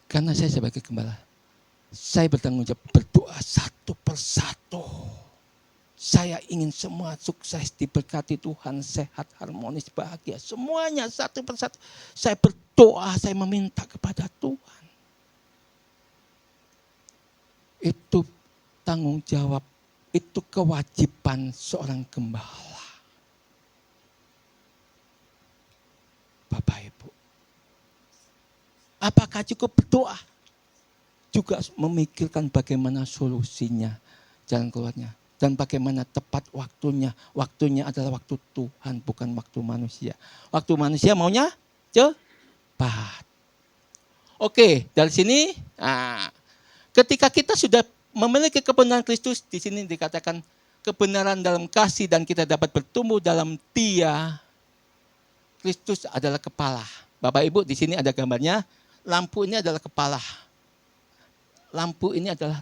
Karena saya sebagai gembala, saya bertanggung jawab berdoa satu persatu. Saya ingin semua sukses, diberkati Tuhan, sehat, harmonis, bahagia. Semuanya satu persatu. Saya berdoa, saya meminta kepada Tuhan. Itu tanggung jawab, itu kewajiban seorang gembala. Bapak Ibu. Apakah cukup berdoa? Juga memikirkan bagaimana solusinya, jalan keluarnya. Dan bagaimana tepat waktunya. Waktunya adalah waktu Tuhan, bukan waktu manusia. Waktu manusia maunya cepat. Oke, dari sini, ketika kita sudah memiliki kebenaran Kristus, di sini dikatakan kebenaran dalam kasih dan kita dapat bertumbuh dalam Dia. Kristus adalah kepala. Bapak Ibu, di sini ada gambarnya. Lampu ini adalah kepala. Lampu ini adalah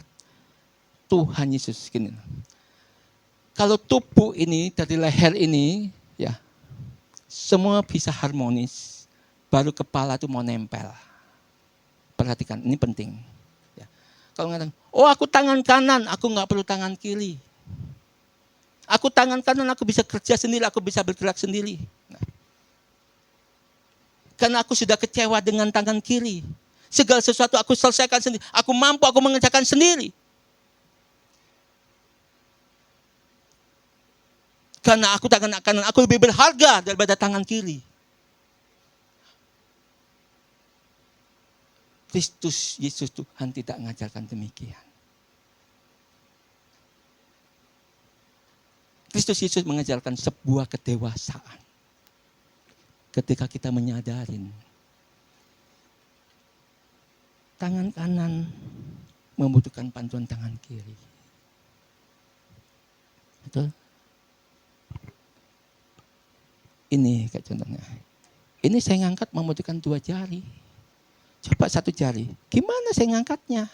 Tuhan Yesus gini. Kalau tubuh ini dari leher ini ya semua bisa harmonis, baru kepala itu mau nempel. Perhatikan, ini penting. Ya. Kalau ngatakan, oh aku tangan kanan, aku nggak perlu tangan kiri. Aku tangan kanan, aku bisa kerja sendiri, aku bisa bergerak sendiri. Nah. Karena aku sudah kecewa dengan tangan kiri. Segala sesuatu aku selesaikan sendiri. Aku mampu, aku mengerjakan sendiri. Karena aku tangan kanan, aku lebih berharga daripada tangan kiri. Kristus Yesus Tuhan tidak mengajarkan demikian. Kristus Yesus mengajarkan sebuah kedewasaan. Ketika kita menyadarin tangan kanan membutuhkan bantuan tangan kiri. Betul? Ini kayak contohnya. Ini saya ngangkat membutuhkan 2 jari. Coba 1 jari. Gimana saya ngangkatnya?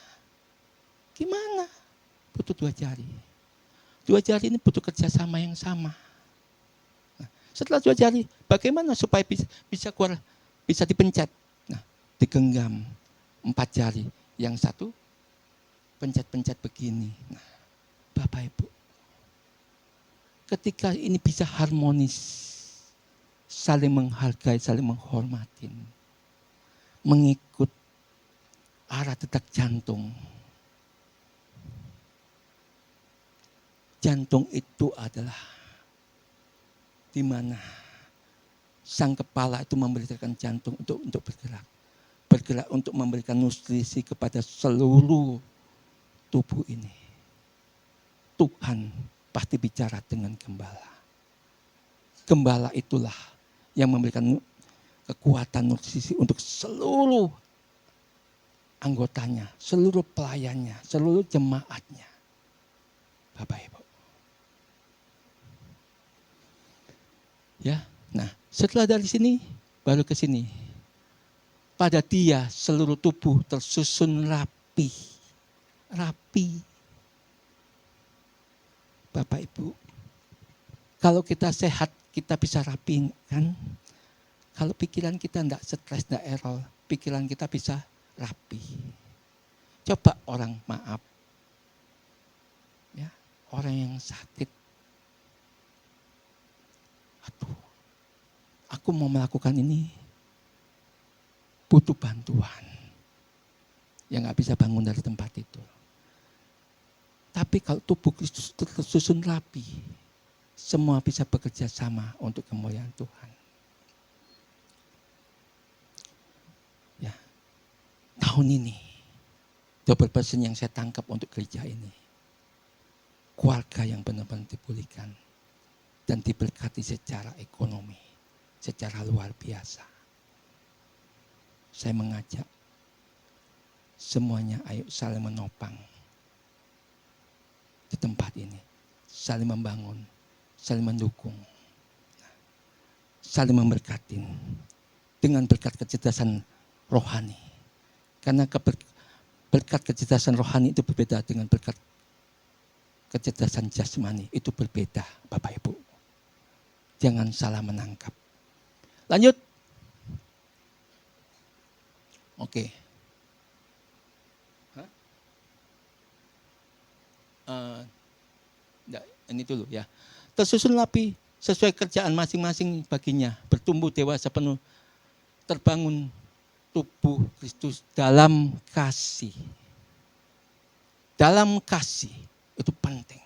Gimana? Butuh 2 jari. 2 jari ini butuh kerjasama yang sama. Nah, setelah 2 jari, bagaimana supaya bisa keluar, bisa dipencet? Nah, digenggam 4 jari. Yang satu pencet-pencet begini. Nah, Bapak Ibu, ketika ini bisa harmonis, saling menghargai, saling menghormatin, mengikut arah detak jantung. Jantung itu adalah di mana sang kepala itu memberikan jantung untuk bergerak. Bergerak untuk memberikan nutrisi kepada seluruh tubuh ini. Tuhan pasti bicara dengan gembala. Gembala itulah yang memberikan kekuatan nutrisi untuk seluruh anggotanya, seluruh pelayannya, seluruh jemaatnya. Bapak Ibu. Ya, nah setelah dari sini baru ke sini. Pada dia seluruh tubuh tersusun rapi. Rapi. Bapak Ibu, kalau kita sehat kita bisa rapi kan? Kalau pikiran kita tidak stres, tidak error, pikiran kita bisa rapi. Coba orang maaf, ya, orang yang sakit, aduh, aku mau melakukan ini, butuh bantuan, yang nggak bisa bangun dari tempat itu. Tapi kalau tubuh Kristus tersusun rapi, semua bisa bekerja sama untuk kemuliaan Tuhan. Ya, tahun ini double person yang saya tangkap untuk gereja ini, keluarga yang benar-benar dipulihkan dan diberkati secara ekonomi, secara luar biasa. Saya mengajak semuanya, ayo saling menopang di tempat ini, saling membangun, saling mendukung, saling memberkatin dengan berkat kecerdasan rohani. Karena berkat kecerdasan rohani itu berbeda dengan berkat kecerdasan jasmani, itu berbeda Bapak Ibu. Jangan salah menangkap. Lanjut. Oke. Ini dulu ya. Tersusun rapi sesuai kerjaan masing-masing baginya. Bertumbuh dewasa penuh. Terbangun tubuh Kristus dalam kasih. Dalam kasih itu penting.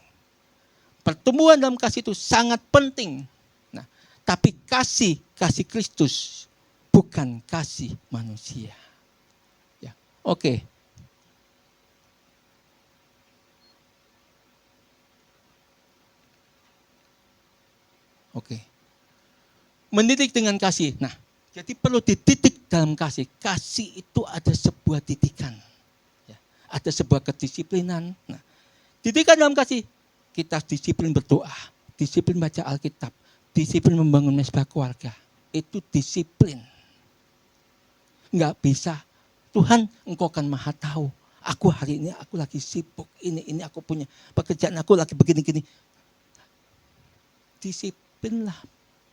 Pertumbuhan dalam kasih itu sangat penting. Nah, tapi kasih Kristus bukan kasih manusia. Ya, oke. Oke. Mendidik dengan kasih. Nah, jadi perlu dididik dalam kasih. Kasih itu ada sebuah didikan. Ya, ada sebuah kedisiplinan. Nah, didikan dalam kasih. Kita disiplin berdoa. Disiplin baca Alkitab. Disiplin membangun mesbah keluarga. Itu disiplin. Enggak bisa. Tuhan, Engkau kan maha tahu. Aku hari ini aku lagi sibuk, ini aku punya pekerjaan, aku lagi begini-gini. Disiplinlah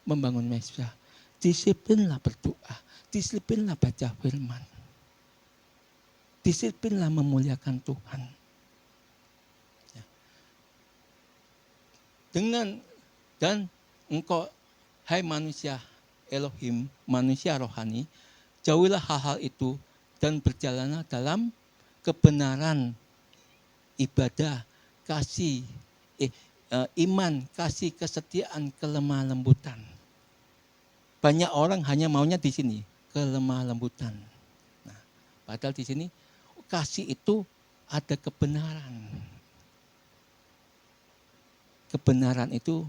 membangun mesbah, disiplinlah berdoa, disiplinlah baca firman, disiplinlah memuliakan Tuhan. Ya. Dan engkau, hai manusia Elohim, manusia rohani, jauhilah hal-hal itu dan berjalanlah dalam kebenaran, ibadah, kasih, iman, kasih, kesetiaan, kelemah lembutan. Banyak orang hanya maunya di sini, kelemah lembutan. Nah, padahal di sini kasih itu ada kebenaran. Kebenaran itu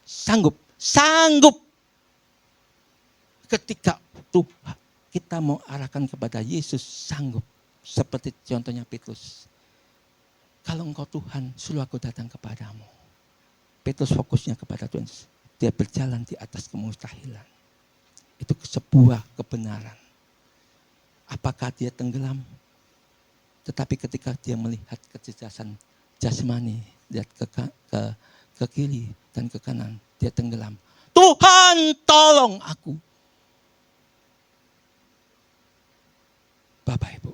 sanggup. Ketika Tuhan kita mau arahkan kepada Yesus, sanggup. Seperti contohnya Petrus. Kalau engkau Tuhan, suruh aku datang kepadamu. Petrus fokusnya kepada Tuhan. Dia berjalan di atas kemustahilan. Itu sebuah kebenaran. Apakah dia tenggelam? Tetapi ketika dia melihat kecerdasan jasmani, lihat ke kiri dan ke kanan, dia tenggelam. Tuhan tolong aku. Bapak Ibu,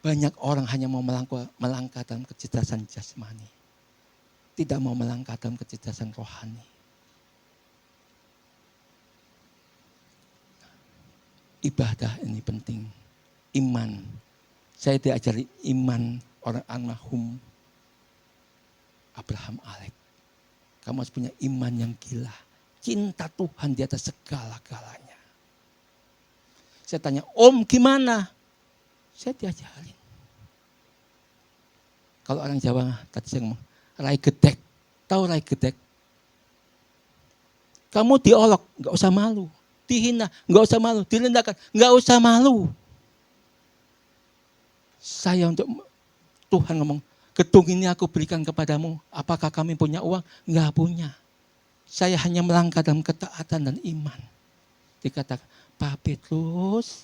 banyak orang hanya mau melangkah dalam kecerdasan jasmani. Tidak mau melangkah dalam kecerdasan rohani. Ibadah ini penting. Iman. Saya diajari iman orang almarhum Abraham Alek. Kamu harus punya iman yang gila. Cinta Tuhan di atas segala-galanya. Saya tanya, Om gimana? Saya diajarin. Kalau orang Jawa tadi saya ngomong, rai gedek. Tahu rai gedek? Kamu diolok, gak usah malu. Dihina, gak usah malu. Direndahkan, gak usah malu. Saya untuk Tuhan ngomong, gedung ini aku berikan kepadamu. Apakah kami punya uang? Gak punya. Saya hanya melangkah dalam ketaatan dan iman. Dikatakan, Pak Petrus,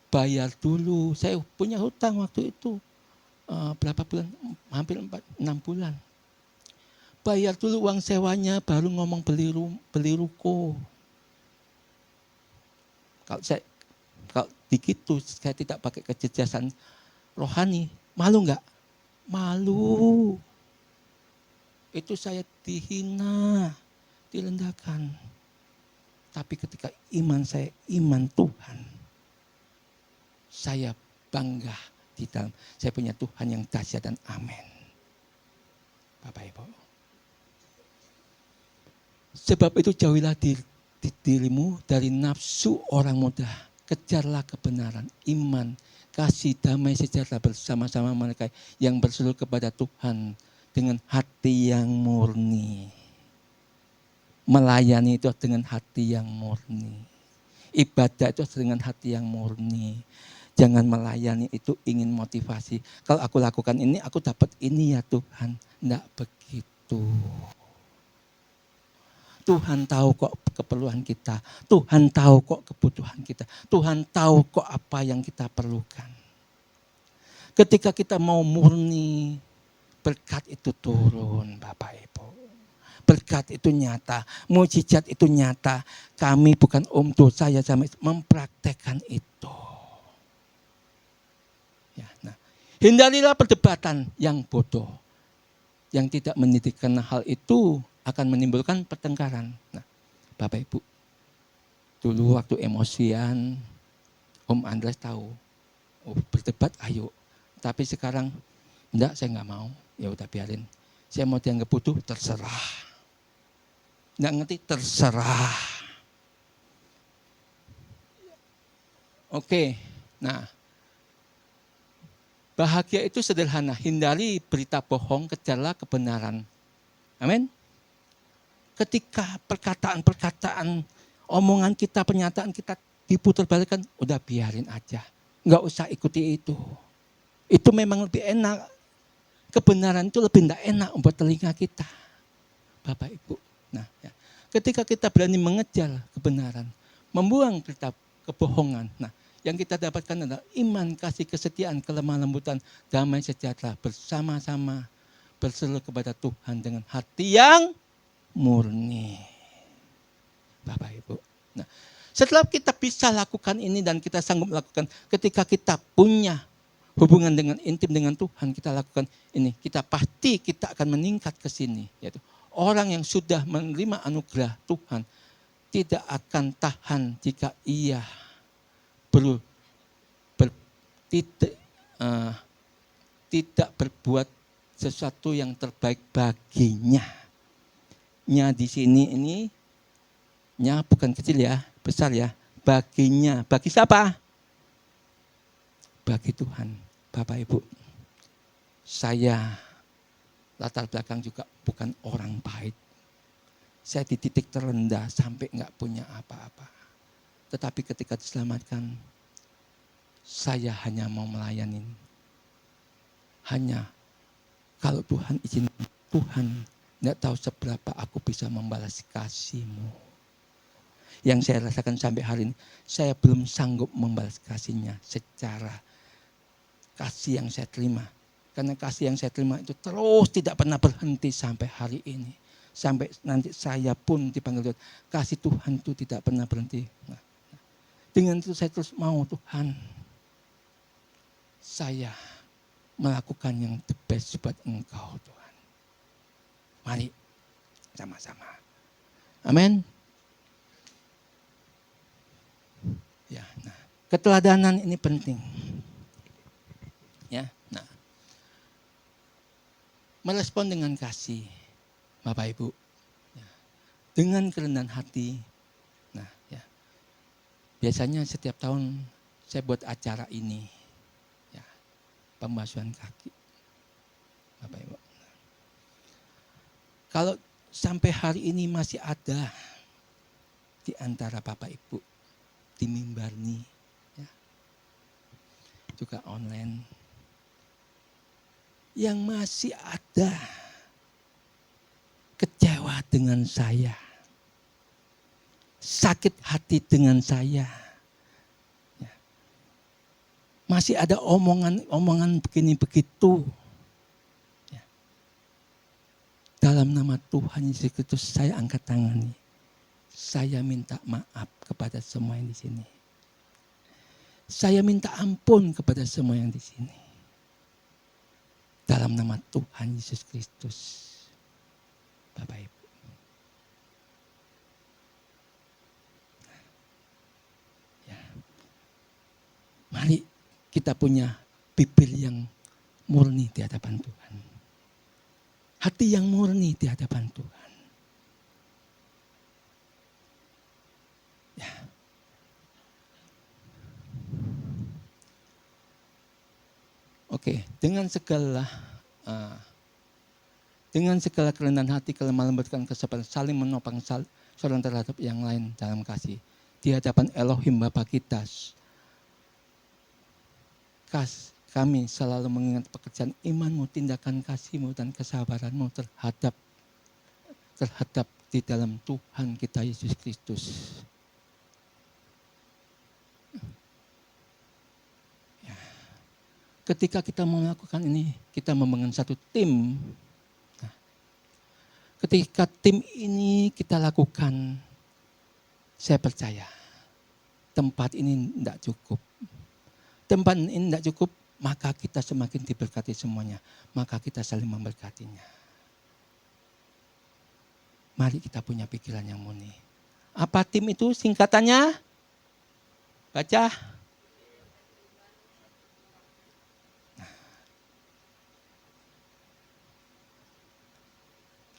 bayar dulu. Saya punya hutang waktu itu. Berapa bulan? Hampir 6 bulan. Bayar dulu uang sewanya, baru ngomong beli ruko. Kalau begitu saya tidak pakai kecerdasan rohani, malu enggak? Malu. Itu saya dihina, direndahkan. Tapi ketika iman saya, iman Tuhan, saya bangga di dalam, saya punya Tuhan yang dahsyat dan amin. Bapak Ibu. Sebab itu jauhilah dirimu dari nafsu orang muda. Kejarlah kebenaran, iman, kasih, damai, sejahtera bersama-sama mereka yang berseru kepada Tuhan dengan hati yang murni. Melayani itu dengan hati yang murni. Ibadah itu dengan hati yang murni. Jangan melayani itu ingin motivasi. Kalau aku lakukan ini, aku dapat ini ya Tuhan. Tidak begitu. Tuhan tahu kok keperluan kita. Tuhan tahu kok kebutuhan kita. Tuhan tahu kok apa yang kita perlukan. Ketika kita mau murni, berkat itu turun Bapak Ibu. Berkat itu nyata, mujizat itu nyata. Kami bukan saya sama mempraktekkan itu. Ya, nah, hindarilah perdebatan yang bodoh, yang tidak mendidik, karena hal itu akan menimbulkan pertengkaran. Nah, Bapak Ibu, dulu waktu emosian, Om Andres tahu, berdebat ayo. Tapi sekarang, enggak, saya nggak mau. Ya udah biarin. Saya mau dianggap bodoh, terserah. Nggak ngerti, terserah. Oke, nah. Bahagia itu sederhana, hindari berita bohong, kejarlah kebenaran. Amin. Ketika perkataan-perkataan, omongan kita, pernyataan kita diputar balikan, udah biarin aja. Nggak usah ikuti itu. Itu memang lebih enak. Kebenaran itu lebih enggak enak buat telinga kita. Bapak Ibu. Nah, ya. Ketika kita berani mengejar kebenaran, membuang berita kebohongan. Nah, yang kita dapatkan adalah iman, kasih, kesetiaan, kelemah lembutan, damai sejahtera bersama-sama berseru kepada Tuhan dengan hati yang murni. Bapak Ibu. Nah, setelah kita bisa lakukan ini dan kita sanggup melakukan, ketika kita punya hubungan dengan intim dengan Tuhan, kita lakukan ini, kita pasti kita akan meningkat ke sini. Yaitu orang yang sudah menerima anugerah Tuhan tidak akan tahan jika ia tidak berbuat sesuatu yang terbaik baginya. Nya di sini ini nya bukan kecil ya, besar ya. Baginya, bagi siapa? Bagi Tuhan. Bapak Ibu, saya latar belakang juga bukan orang baik. Saya di titik terendah sampai nggak punya apa-apa. Tetapi ketika diselamatkan, saya hanya mau melayani. Hanya kalau Tuhan izin, Tuhan nggak tahu seberapa aku bisa membalas kasih-Mu. Yang saya rasakan sampai hari ini, saya belum sanggup membalas kasih-Nya secara kasih yang saya terima. Karena kasih yang saya terima itu terus tidak pernah berhenti sampai hari ini. Sampai nanti saya pun dipanggil Tuhan. Kasih Tuhan itu tidak pernah berhenti. Nah, dengan itu saya terus mau Tuhan. Saya melakukan yang the best buat Engkau Tuhan. Mari sama-sama. Amin. Ya, nah, keteladanan ini penting. Ya, nah. Merespon dengan kasih, Bapak Ibu. Ya. Dengan kerendahan hati. Nah, ya. Biasanya setiap tahun saya buat acara ini. Ya. Pembasuhan kaki. Bapak Ibu. Nah. Kalau sampai hari ini masih ada di antara Bapak Ibu di mimbar nih, ya, juga online, yang masih ada kecewa dengan saya, sakit hati dengan saya, ya, masih ada omongan begini begitu, ya. Dalam nama Tuhan Yesus Kristus saya angkat tangan. Saya minta maaf kepada semua yang di sini. Saya minta ampun kepada semua yang di sini. Dalam nama Tuhan Yesus Kristus. Bapak Ibu. Ya. Mari kita punya bibir yang murni di hadapan Tuhan. Hati yang murni di hadapan Tuhan. Ya. Oke, dengan segala kerendahan hati, kelemah lembutan, kesabaran, saling menopang seorang terhadap yang lain dalam kasih. Di hadapan Elohim Bapa kita, kami selalu mengingat pekerjaan iman-Mu, tindakan kasih-Mu dan kesabaran-Mu terhadap di dalam Tuhan kita Yesus Kristus. Ketika kita mau melakukan ini, kita membangun satu tim. Nah, ketika tim ini kita lakukan, saya percaya tempat ini tidak cukup. Tempat ini tidak cukup, maka kita semakin diberkati semuanya. Maka kita saling memberkatinya. Mari kita punya pikiran yang murni. Apa tim itu singkatannya? Baca.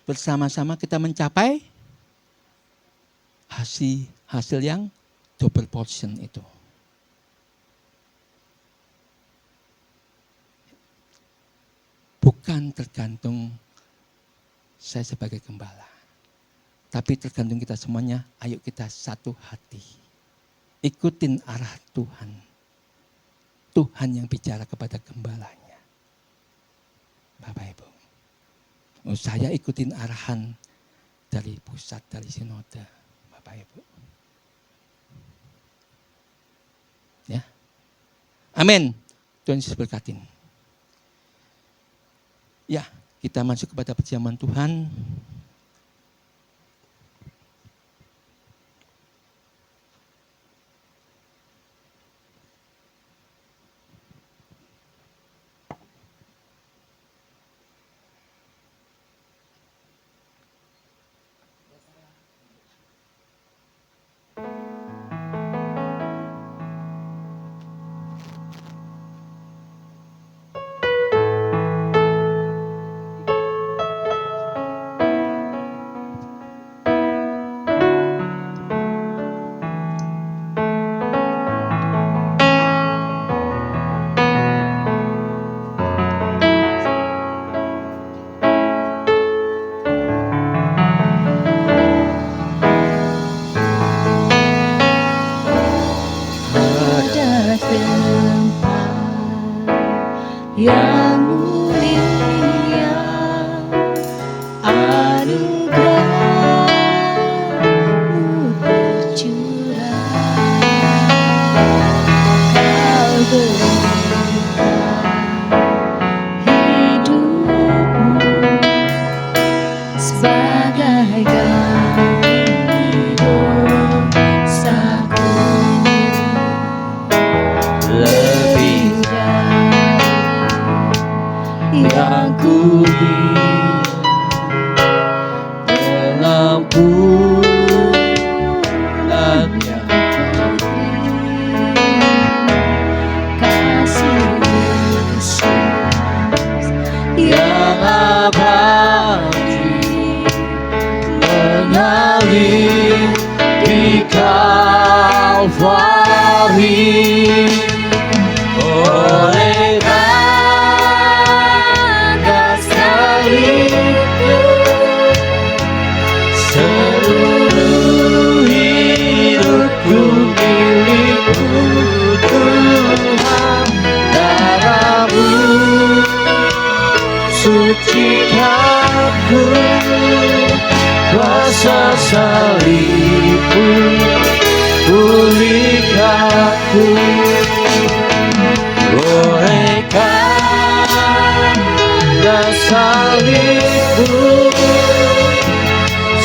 Bersama-sama kita mencapai hasil yang double portion itu. Bukan tergantung saya sebagai gembala. Tapi tergantung kita semuanya, ayo kita satu hati. Ikutin arah Tuhan. Tuhan yang bicara kepada gembalanya. Bapak Ibu. Saya ikutin arahan dari pusat, dari sinode, Bapak Ibu. Ya, Amin. Tuhan Yesus berkatin. Ya, kita masuk kepada perjamuan Tuhan. yang mulia, anugerah-Mu tercurah, Kau berikan hidupmu sebagai ganti dosaku, lebih yang ku pengampunannya, kasih Yesus yang abadi mengalir di Kalvari. Oleh seluruh hidupku milik-Mu Tuhan, darah-Mu sucikanku, kuasa salib-Mu pulihkanku. Olehkarena salib-Mu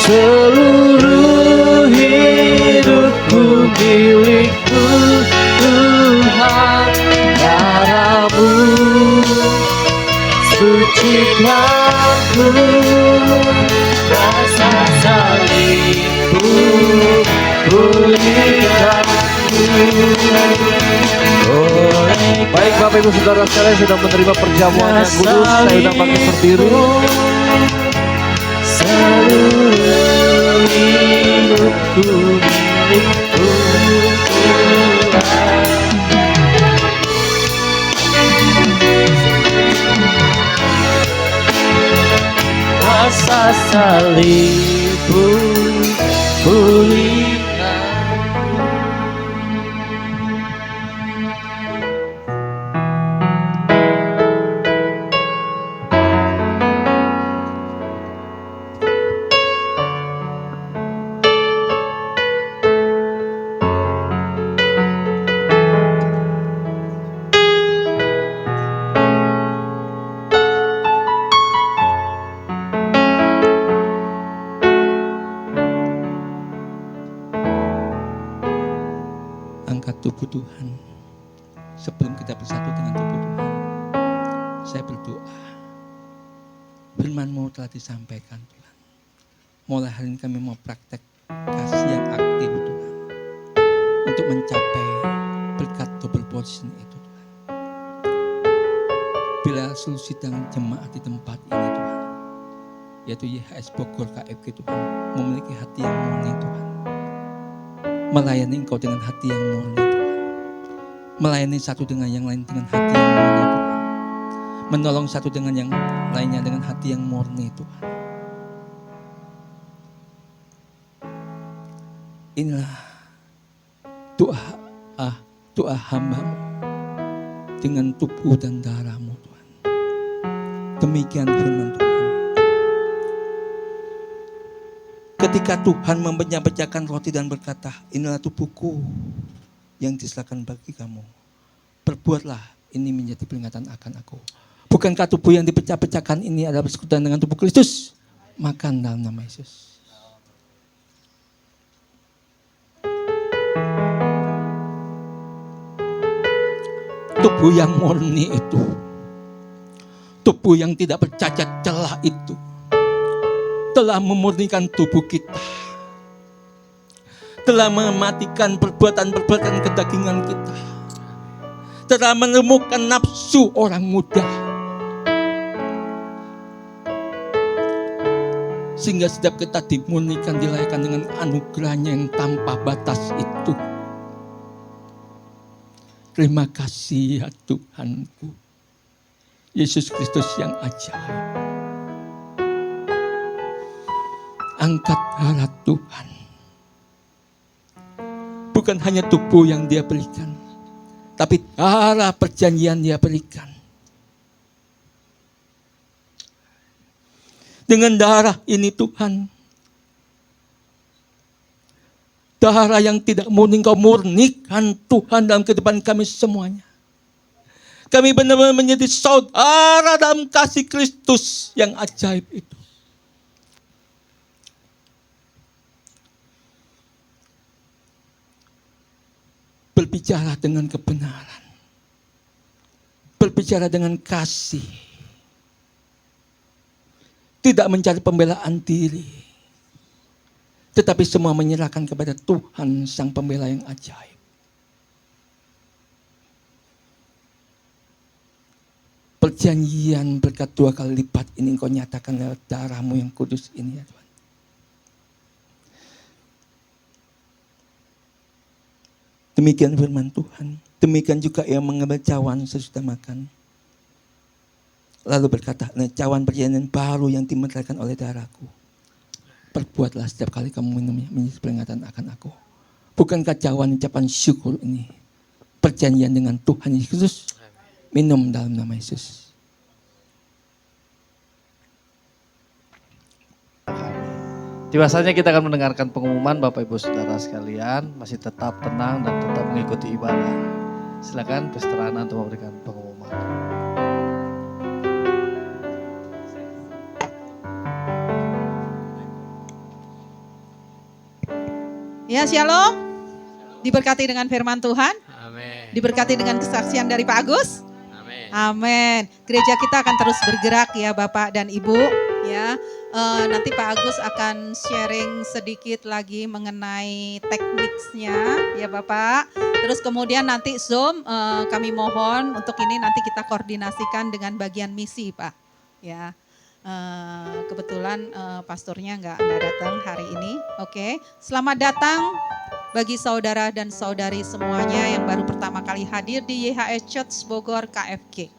seluruh hidupku milik-Mu Tuhan, darah-Mu sucikanku, rasa salib-Mu pulihkanku. Baik Bapak Ibu Saudara sekalian, sudah menerima perjamuan yang kudus, saya undang bangkit berdiri. Seluruh hidupku milik-Mu Tuhan, rasa salib-Mu pulihkan. Angkat tubuh Tuhan. Sebelum kita bersatu dengan tubuh Tuhan, saya berdoa. Firman-Mu telah disampaikan Tuhan. Mulai hari ini kami mau praktek kasih yang aktif Tuhan, untuk mencapai berkat double portion itu Tuhan. Bila seluruh sidang jemaat di tempat ini Tuhan, yaitu YHS Bogor KFG Tuhan, memiliki hati yang murni Tuhan, melayani Engkau dengan hati yang murni Tuhan, melayani satu dengan yang lain dengan hati yang murni Tuhan, menolong satu dengan yang lainnya dengan hati yang murni Tuhan. Inilah doa hamba-Mu dengan tubuh dan darah-Mu Tuhan. Demikian firman Tuhan. Ketika Tuhan memecah-pecahkan roti dan berkata, inilah tubuhku yang diserahkan bagi kamu. perbuatlah ini menjadi peringatan akan aku. Bukankah tubuh yang dipecah-pecahkan ini adalah persekutuan dengan tubuh Kristus? Makan dalam nama Yesus. Tubuh yang murni itu, tubuh yang tidak bercacat celah itu, telah memurnikan tubuh kita, telah mematikan perbuatan-perbuatan kedagingan kita, telah menemukan nafsu orang muda, sehingga setiap kita dimurnikan, dilayakkan dengan anugerahnya yang tanpa batas itu. Terima kasih ya Tuhanku, Yesus Kristus yang ajaib. Angkat darah Tuhan. Bukan hanya tubuh yang dia berikan, tapi darah perjanjian dia berikan. Dengan darah ini Tuhan, darah yang tidak murni Engkau murnikan Tuhan dalam kehidupan kami semuanya. Kami benar-benar menjadi saudara dalam kasih Kristus yang ajaib itu. Berbicara dengan kebenaran, berbicara dengan kasih, tidak mencari pembelaan diri, tetapi semua menyerahkan kepada Tuhan Sang Pembela yang ajaib. Perjanjian berkat 2 kali lipat ini Engkau nyatakan lewat darah-Mu yang kudus ini ya Tuhan. Demikian firman Tuhan. Demikian juga yang mengambil cawan sesudah makan. Lalu berkata, cawan perjanjian baru yang dimeteraikan oleh darahku. Perbuatlah setiap kali kamu minumnya menjadi peringatan akan aku. Bukankah cawan ucapan syukur ini perjanjian dengan Tuhan Yesus? Minum dalam nama Yesus. Tiba saatnya kita akan mendengarkan pengumuman Bapak Ibu Saudara sekalian. Masih tetap tenang dan tetap mengikuti ibadah. Silakan Pastor Ana untuk memberikan pengumuman. Ya, shalom. Diberkati dengan firman Tuhan. Amin. Diberkati dengan kesaksian dari Pak Agus. Amin. Amin. Gereja kita akan terus bergerak ya Bapak dan Ibu. Ya, nanti Pak Agus akan sharing sedikit lagi mengenai tekniknya ya Bapak. Terus kemudian nanti Zoom kami mohon untuk ini nanti kita koordinasikan dengan bagian misi Pak. Ya. Kebetulan pastornya nggak datang hari ini. Oke, selamat datang bagi saudara dan saudari semuanya yang baru pertama kali hadir di YHS Church Bogor KFG.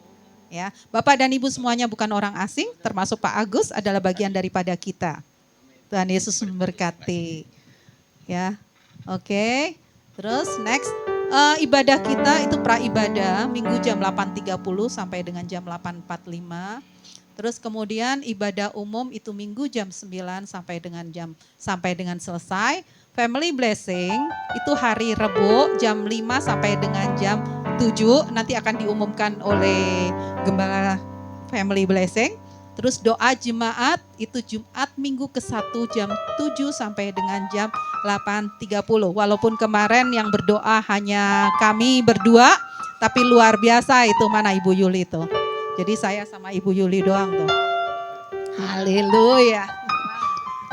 Ya, Bapak dan Ibu semuanya bukan orang asing, termasuk Pak Agus adalah bagian daripada kita. Tuhan Yesus memberkati. Ya, oke. Terus next ibadah kita itu pra ibadah minggu jam 8.30 sampai dengan jam 8.45. Terus kemudian ibadah umum itu minggu jam 9 sampai dengan selesai. Family blessing itu hari Rebo jam 5 sampai dengan jam 7. Nanti akan diumumkan oleh Gembala Family Blessing. Terus doa jemaat itu Jumat minggu ke-1 jam 7 sampai dengan jam 8.30. Walaupun kemarin yang berdoa hanya kami berdua, tapi luar biasa itu mana Ibu Yuli itu. Jadi saya sama Ibu Yuli doang tuh. Haleluya.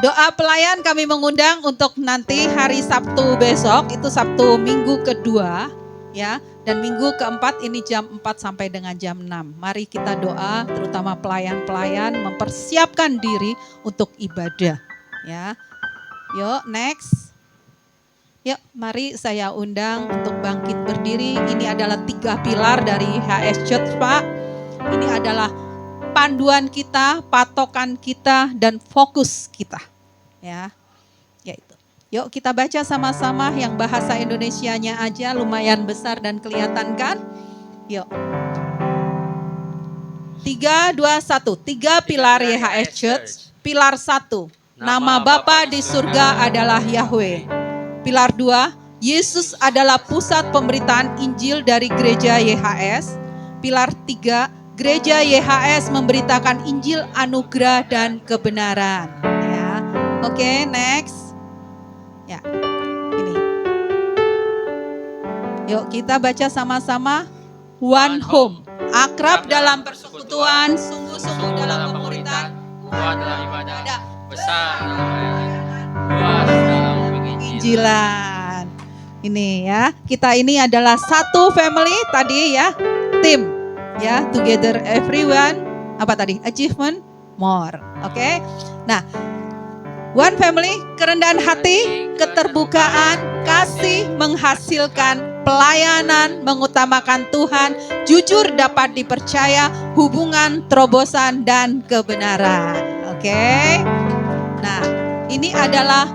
Doa pelayan kami mengundang untuk nanti hari Sabtu besok, itu Sabtu minggu kedua ya. Dan minggu keempat ini jam 4 sampai dengan jam 6. Mari kita doa terutama pelayan-pelayan mempersiapkan diri untuk ibadah ya. Yuk next. Yuk mari saya undang untuk bangkit berdiri. Ini adalah 3 pilar dari HS Church Pak. Ini adalah panduan kita, patokan kita, dan fokus kita. Ya, yaitu. Yuk kita baca sama-sama yang bahasa Indonesianya aja lumayan besar dan kelihatan kan? Yuk. 3, 2, 1. 3 pilar YHS Church. Pilar 1. Nama Bapa di surga adalah Yahweh. Pilar 2. Yesus adalah pusat pemberitaan Injil dari gereja YHS. Pilar 3, gereja YHS memberitakan Injil anugerah dan kebenaran. Ya, oke, next. Ya, ini. Yuk kita baca sama-sama. One home, akrab dalam persekutuan, sungguh-sungguh dalam pemuritan, kuat dalam ibadah, ada besar dalam pelayanan, luas dalam penginjilan. Injilan. Ini ya, kita ini adalah satu family tadi ya, tim ya, together everyone, apa tadi? Achievement more. Oke. Nah, one family, kerendahan hati, keterbukaan, kasih menghasilkan pelayanan, mengutamakan Tuhan, jujur dapat dipercaya, hubungan, terobosan dan kebenaran. Oke. Nah, ini adalah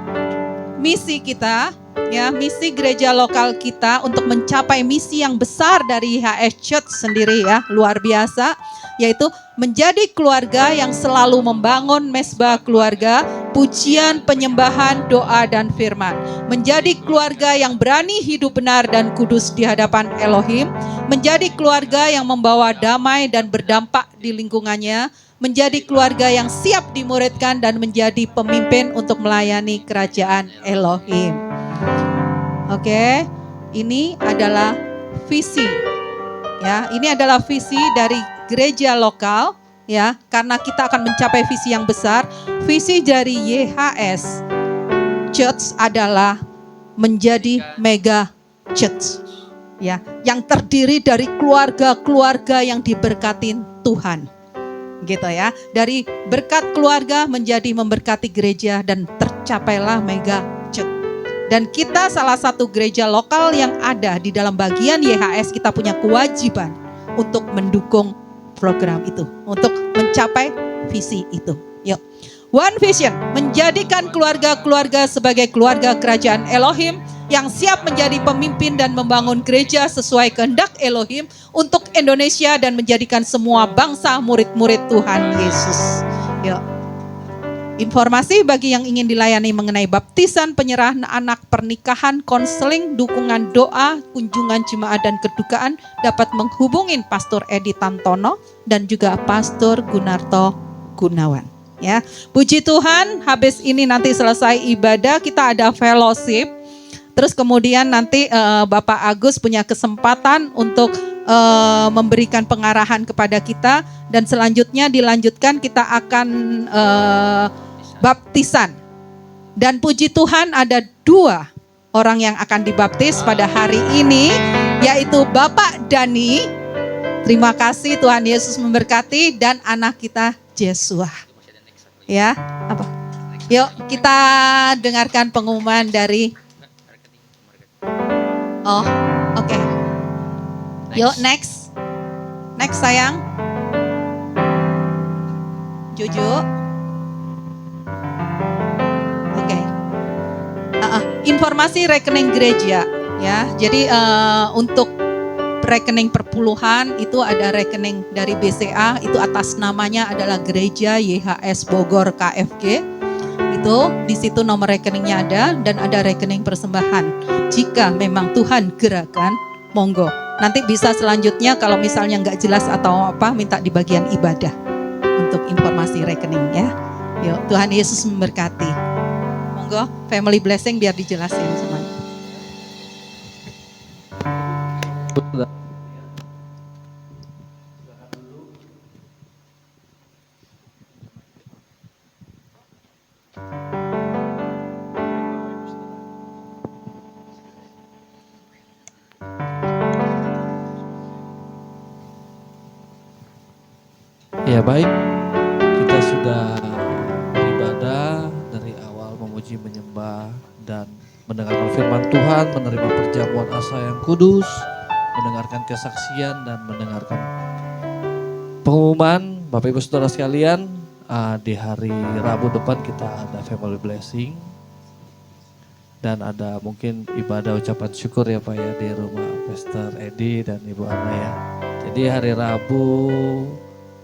misi kita, ya, misi gereja lokal kita untuk mencapai misi yang besar dari YHS Church sendiri ya, luar biasa, yaitu menjadi keluarga yang selalu membangun mesbah keluarga, pujian, penyembahan, doa dan firman. Menjadi keluarga yang berani hidup benar dan kudus di hadapan Elohim, menjadi keluarga yang membawa damai dan berdampak di lingkungannya, menjadi keluarga yang siap dimuridkan dan menjadi pemimpin untuk melayani kerajaan Elohim. Oke, ini adalah visi. Ya, ini adalah visi dari gereja lokal ya, karena kita akan mencapai visi yang besar. Visi dari YHS Church adalah menjadi mega church. Ya, yang terdiri dari keluarga-keluarga yang diberkatin Tuhan. Gitu ya. Dari berkat keluarga menjadi memberkati gereja dan tercapailah mega church. Dan kita salah satu gereja lokal yang ada di dalam bagian YHS, kita punya kewajiban untuk mendukung program itu, untuk mencapai visi itu. Yuk. One Vision, menjadikan keluarga-keluarga sebagai keluarga kerajaan Elohim yang siap menjadi pemimpin dan membangun gereja sesuai kehendak Elohim untuk Indonesia dan menjadikan semua bangsa murid-murid Tuhan Yesus. Yuk. Informasi bagi yang ingin dilayani mengenai baptisan, penyerahan anak, pernikahan, konseling, dukungan doa, kunjungan jemaat dan kedukaan dapat menghubungin Pastor Edi Tantono dan juga Pastor Gunarto Gunawan. Ya, puji Tuhan, habis ini nanti selesai ibadah kita ada fellowship. Terus kemudian nanti Bapak Agus punya kesempatan untuk memberikan pengarahan kepada kita dan selanjutnya dilanjutkan kita akan baptisan. Dan puji Tuhan ada 2 orang yang akan dibaptis pada hari ini, yaitu Bapak Dani. Terima kasih, Tuhan Yesus memberkati, dan anak kita Jesua. Ya, apa? Yuk kita dengarkan pengumuman dari. Oh, oke. Yuk next sayang. Jojo. Oke. Informasi rekening gereja ya. Jadi untuk rekening perpuluhan itu ada rekening dari BCA, itu atas namanya adalah Gereja YHS Bogor KFG. Itu di situ nomor rekeningnya ada, dan ada rekening persembahan. Jika memang Tuhan gerakan, monggo. Nanti bisa selanjutnya kalau misalnya nggak jelas atau apa, minta di bagian ibadah untuk informasi rekening ya. Yuk, Tuhan Yesus memberkati. Monggo, family blessing biar dijelasin semuanya. Ya baik, kita sudah beribadah dari awal, memuji, menyembah, dan mendengarkan firman Tuhan, menerima perjamuan asa yang kudus, mendengarkan kesaksian, dan mendengarkan pengumuman. Bapak Ibu Saudara sekalian, di hari Rabu depan kita ada family blessing, dan ada mungkin ibadah ucapan syukur ya Pak ya di rumah Pastor Edi dan Ibu Ana ya. Jadi hari Rabu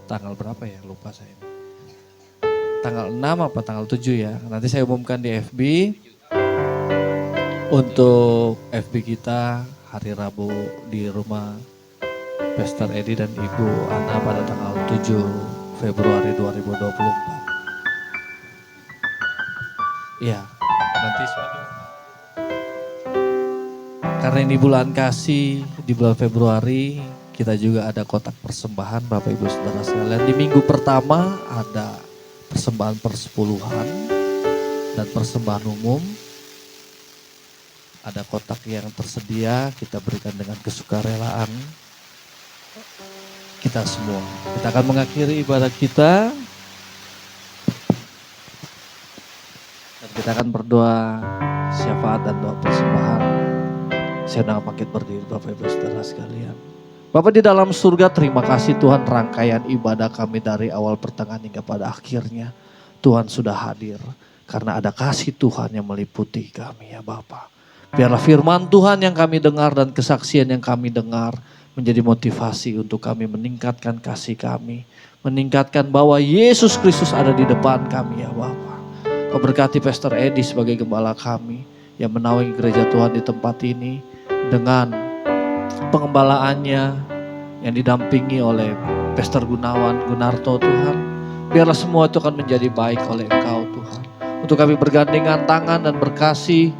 tanggal berapa ya, lupa saya. Tanggal 6 apa tanggal 7 ya. Nanti saya umumkan di FB. Untuk FB kita hari Rabu di rumah Pastor Edi dan Ibu Ana pada tanggal 7 Februari 2024. Iya, nanti karena ini bulan kasih, di bulan Februari kita juga ada kotak persembahan Bapak Ibu Saudara sekalian. Di minggu pertama ada persembahan persepuluhan dan persembahan umum. Ada kotak yang tersedia, kita berikan dengan kesukarelaan kita semua. Kita akan mengakhiri ibadah kita. Dan kita akan berdoa syafaat dan doa persembahan. Saya undang bangkit berdiri Bapak Ibu Saudara sekalian. Bapak di dalam surga, terima kasih Tuhan, rangkaian ibadah kami dari awal pertengahan hingga pada akhirnya. Tuhan sudah hadir karena ada kasih Tuhan yang meliputi kami ya Bapak. Biarlah firman Tuhan yang kami dengar dan kesaksian yang kami dengar menjadi motivasi untuk kami meningkatkan kasih kami. Meningkatkan bahwa Yesus Kristus ada di depan kami ya Bapak. Kau berkati Pastor Edi sebagai gembala kami yang menaungi gereja Tuhan di tempat ini dengan pengembalaannya yang didampingi oleh Pastor Gunarto Tuhan. Biarlah semua itu akan menjadi baik oleh Engkau Tuhan. Untuk kami bergandengan tangan dan berkasih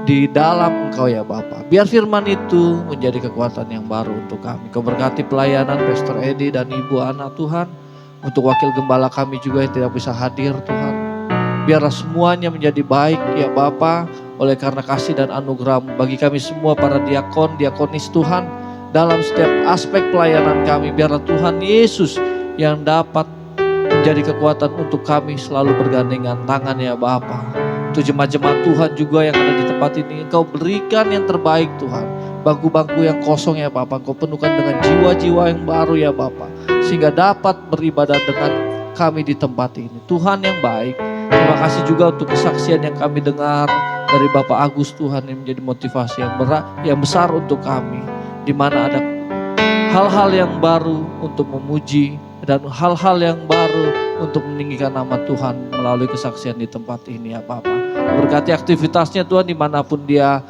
di dalam Engkau ya Bapa. Biar firman itu menjadi kekuatan yang baru untuk kami. Kau berkati pelayanan Pastor Edi dan Ibu Ana Tuhan. Untuk wakil gembala kami juga yang tidak bisa hadir Tuhan. Biarlah semuanya menjadi baik ya Bapa. Oleh karena kasih dan anugerah bagi kami semua para diakon, diakonis Tuhan. Dalam setiap aspek pelayanan kami. Biarlah Tuhan Yesus yang dapat menjadi kekuatan untuk kami selalu bergandengan tangan ya Bapa. Untuk jemaat-jemaat Tuhan juga yang ada di tempat ini. Engkau berikan yang terbaik Tuhan. Bangku-bangku yang kosong ya Bapa. Engkau penuhkan dengan jiwa-jiwa yang baru ya Bapa. Sehingga dapat beribadah dengan kami di tempat ini. Tuhan yang baik. Terima kasih juga untuk kesaksian yang kami dengar dari Bapak Agus Tuhan yang menjadi motivasi yang besar untuk kami. Di mana ada hal-hal yang baru untuk memuji dan hal-hal yang baru untuk meninggikan nama Tuhan melalui kesaksian di tempat ini ya Bapak. Berkati aktivitasnya Tuhan dimanapun dia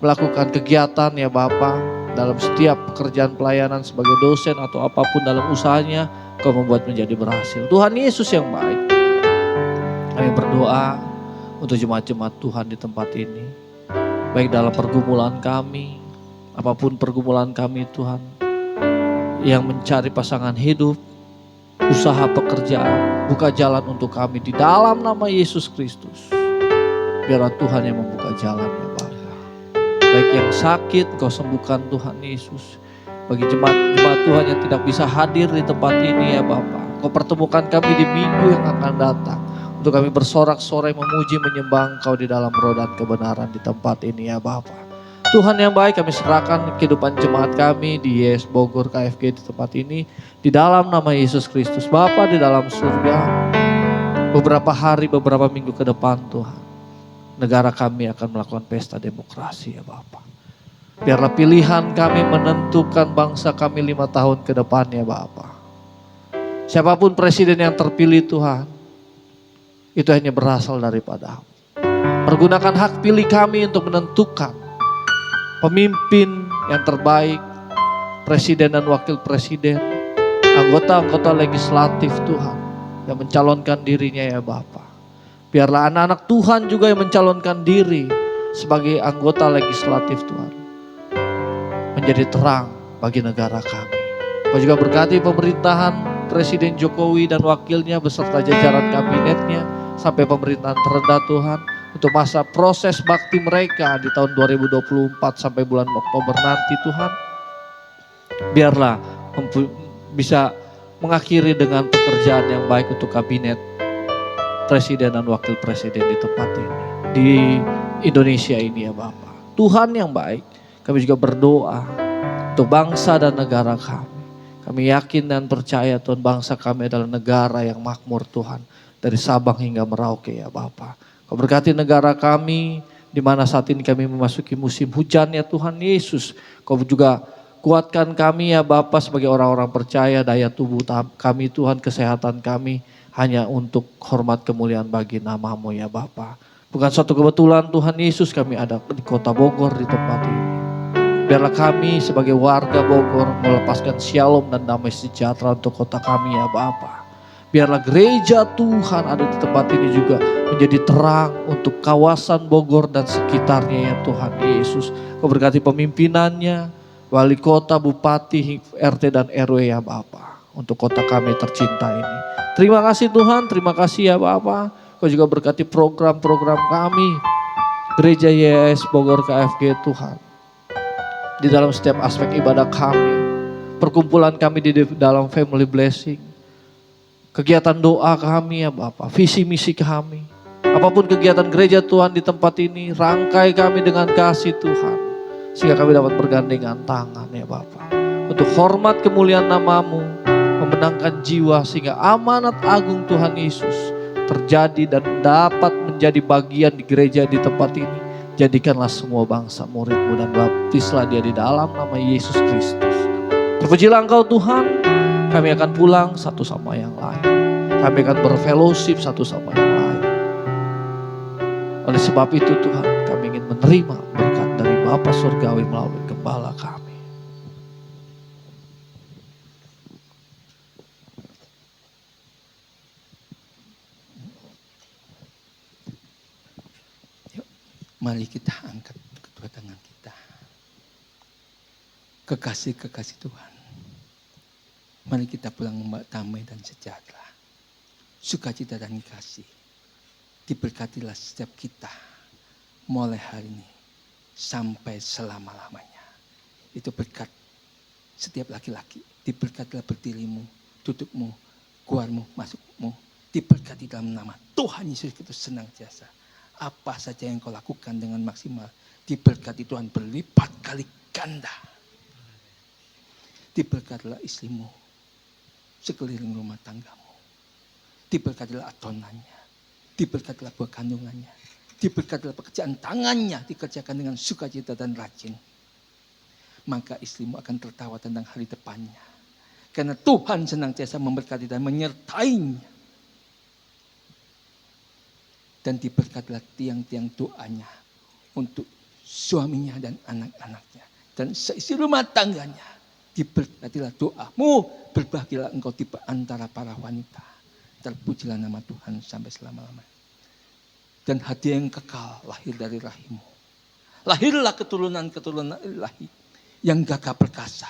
melakukan kegiatan ya Bapak. Dalam setiap pekerjaan pelayanan sebagai dosen atau apapun dalam usahanya, Kau membuat menjadi berhasil. Tuhan Yesus yang baik. Kami berdoa untuk jemaat-jemaat Tuhan di tempat ini. Baik dalam pergumulan kami, apapun pergumulan kami Tuhan. Yang mencari pasangan hidup, usaha pekerjaan, buka jalan untuk kami di dalam nama Yesus Kristus. Biarlah Tuhan yang membuka jalan ya Bapa. Baik yang sakit Kau sembuhkan Tuhan Yesus. Bagi jemaat Tuhan yang tidak bisa hadir di tempat ini ya Bapa. Kau pertemukan kami di minggu yang akan datang. Untuk kami bersorak-sorai memuji menyembah Engkau di dalam roh dan kebenaran di tempat ini ya Bapa. Tuhan yang baik, kami serahkan kehidupan jemaat kami di YS Bogor KFG di tempat ini. Di dalam nama Yesus Kristus Bapa di dalam surga. Beberapa hari, beberapa minggu ke depan Tuhan. Negara kami akan melakukan pesta demokrasi ya Bapa. Biarlah pilihan kami menentukan bangsa kami 5 tahun ke depan ya Bapa. Siapapun presiden yang terpilih Tuhan. Itu hanya berasal daripada pergunakan hak pilih kami untuk menentukan pemimpin yang terbaik, presiden dan wakil presiden, anggota-anggota legislatif Tuhan yang mencalonkan dirinya ya Bapa. Biarlah anak-anak Tuhan juga yang mencalonkan diri sebagai anggota legislatif Tuhan. Menjadi terang bagi negara kami. Kau juga berkati pemerintahan Presiden Jokowi dan wakilnya beserta jajaran kabinetnya sampai pemerintahan terendah Tuhan untuk masa proses bakti mereka di tahun 2024 sampai bulan Oktober nanti Tuhan. Biarlah bisa mengakhiri dengan pekerjaan yang baik untuk kabinet presiden dan wakil presiden di tempat ini. Di Indonesia ini ya Bapak. Tuhan yang baik, kami juga berdoa untuk bangsa dan negara kami. Kami yakin dan percaya Tuhan bangsa kami adalah negara yang makmur Tuhan. Dari Sabang hingga Merauke ya Bapa. Kau berkati negara kami di mana saat ini kami memasuki musim hujan ya Tuhan Yesus. Kau juga kuatkan kami ya Bapa sebagai orang-orang percaya, daya tubuh kami Tuhan, kesehatan kami hanya untuk hormat kemuliaan bagi nama-Mu ya Bapa. Bukan suatu kebetulan Tuhan Yesus kami ada di kota Bogor di tempat ini. Biarlah kami sebagai warga Bogor melepaskan shalom dan damai sejahtera untuk kota kami ya Bapa. Biarlah gereja Tuhan ada di tempat ini juga menjadi terang untuk kawasan Bogor dan sekitarnya ya Tuhan Yesus. Kau berkati pemimpinannya, wali kota, bupati, RT dan RW ya Bapa. Untuk kota kami tercinta ini. Terima kasih Tuhan, terima kasih ya Bapa. Kau juga berkati program-program kami. Gereja YS Bogor KFG Tuhan. Di dalam setiap aspek ibadah kami. Perkumpulan kami di dalam family blessing. Kegiatan doa kami ya Bapak. Visi misi kami. Apapun kegiatan gereja Tuhan di tempat ini. Rangkai kami dengan kasih Tuhan. Sehingga kami dapat bergandengan tangan ya Bapak. Untuk hormat kemuliaan namamu. Memenangkan jiwa sehingga amanat agung Tuhan Yesus terjadi dan dapat menjadi bagian di gereja di tempat ini. Jadikanlah semua bangsa muridmu dan baptislah dia di dalam nama Yesus Kristus. Terpujilah Engkau Tuhan, kami akan pulang satu sama yang lain. Kami akan berfellowship satu sama yang lain. Oleh sebab itu Tuhan, kami ingin menerima berkat dari Bapa Surgawi melalui Gembala kami. Mari kita angkat kedua tangan kita. Kekasih-kekasih Tuhan. Mari kita pulang membawa damai dan sejahtera. Sukacita dan kasih. Diberkatilah setiap kita. Mulai hari ini. Sampai selama-lamanya. Itu berkat setiap laki-laki. Diberkatilah berdirimu, dudukmu, keluarmu, masukmu. Diberkati dalam nama Tuhan Yesus Kristus senantiasa. Apa saja yang kau lakukan dengan maksimal, diberkati Tuhan berlipat kali ganda. Diberkatilah istrimu, sekeliling rumah tanggamu. Diberkatilah adonannya, diberkatilah buah kandungannya, diberkatilah pekerjaan tangannya, dikerjakan dengan sukacita dan rajin. Maka istrimu akan tertawa tentang hari depannya. Karena Tuhan senantiasa memberkati dan menyertainya. Dan diberkatilah tiang-tiang doanya untuk suaminya dan anak-anaknya. Dan seisi rumah tangganya. Diberkatilah doamu. Berbahagialah engkau di antara para wanita. Terpujilah nama Tuhan sampai selama-lamanya. Dan hadiah yang kekal lahir dari rahimmu. Lahirlah keturunan-keturunan ilahi yang gagah perkasa.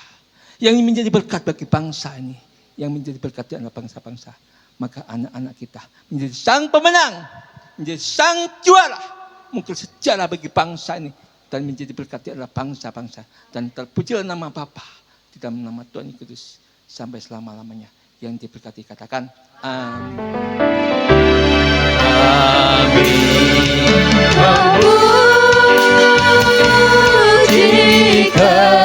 Yang menjadi berkat bagi bangsa ini. Yang menjadi berkat di antara bangsa-bangsa. Maka anak-anak kita menjadi sang pemenang. Menjadi sang juara. Mungkin sejarah bagi bangsa ini. Dan menjadi berkat di antara bangsa-bangsa. Dan terpujilah nama Bapa di dalam nama Tuhan Yesus sampai selama-lamanya. Yang diberkati katakan amin. Memuji kebesaranmu,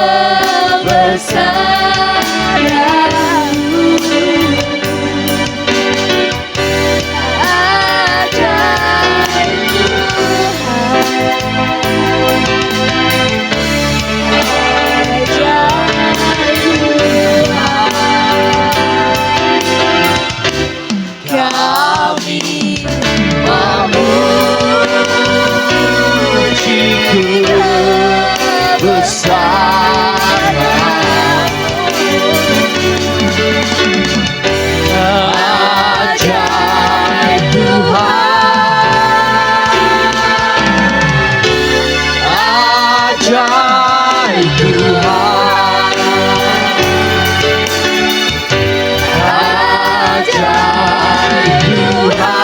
ajaib Tuhan, kami memuji ajaib Tuhan,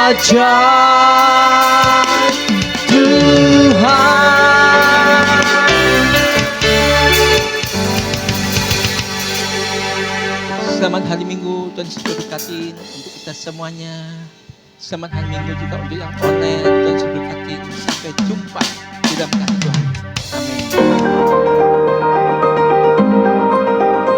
ajaib Tuhan. Selamat hari Minggu, Tuhan Yesus berkati untuk kita semuanya. Selamat hari Minggu juga untuk yang online, Tuhan Yesus berkati. Sampai jumpa di dalam kasih Tuhan.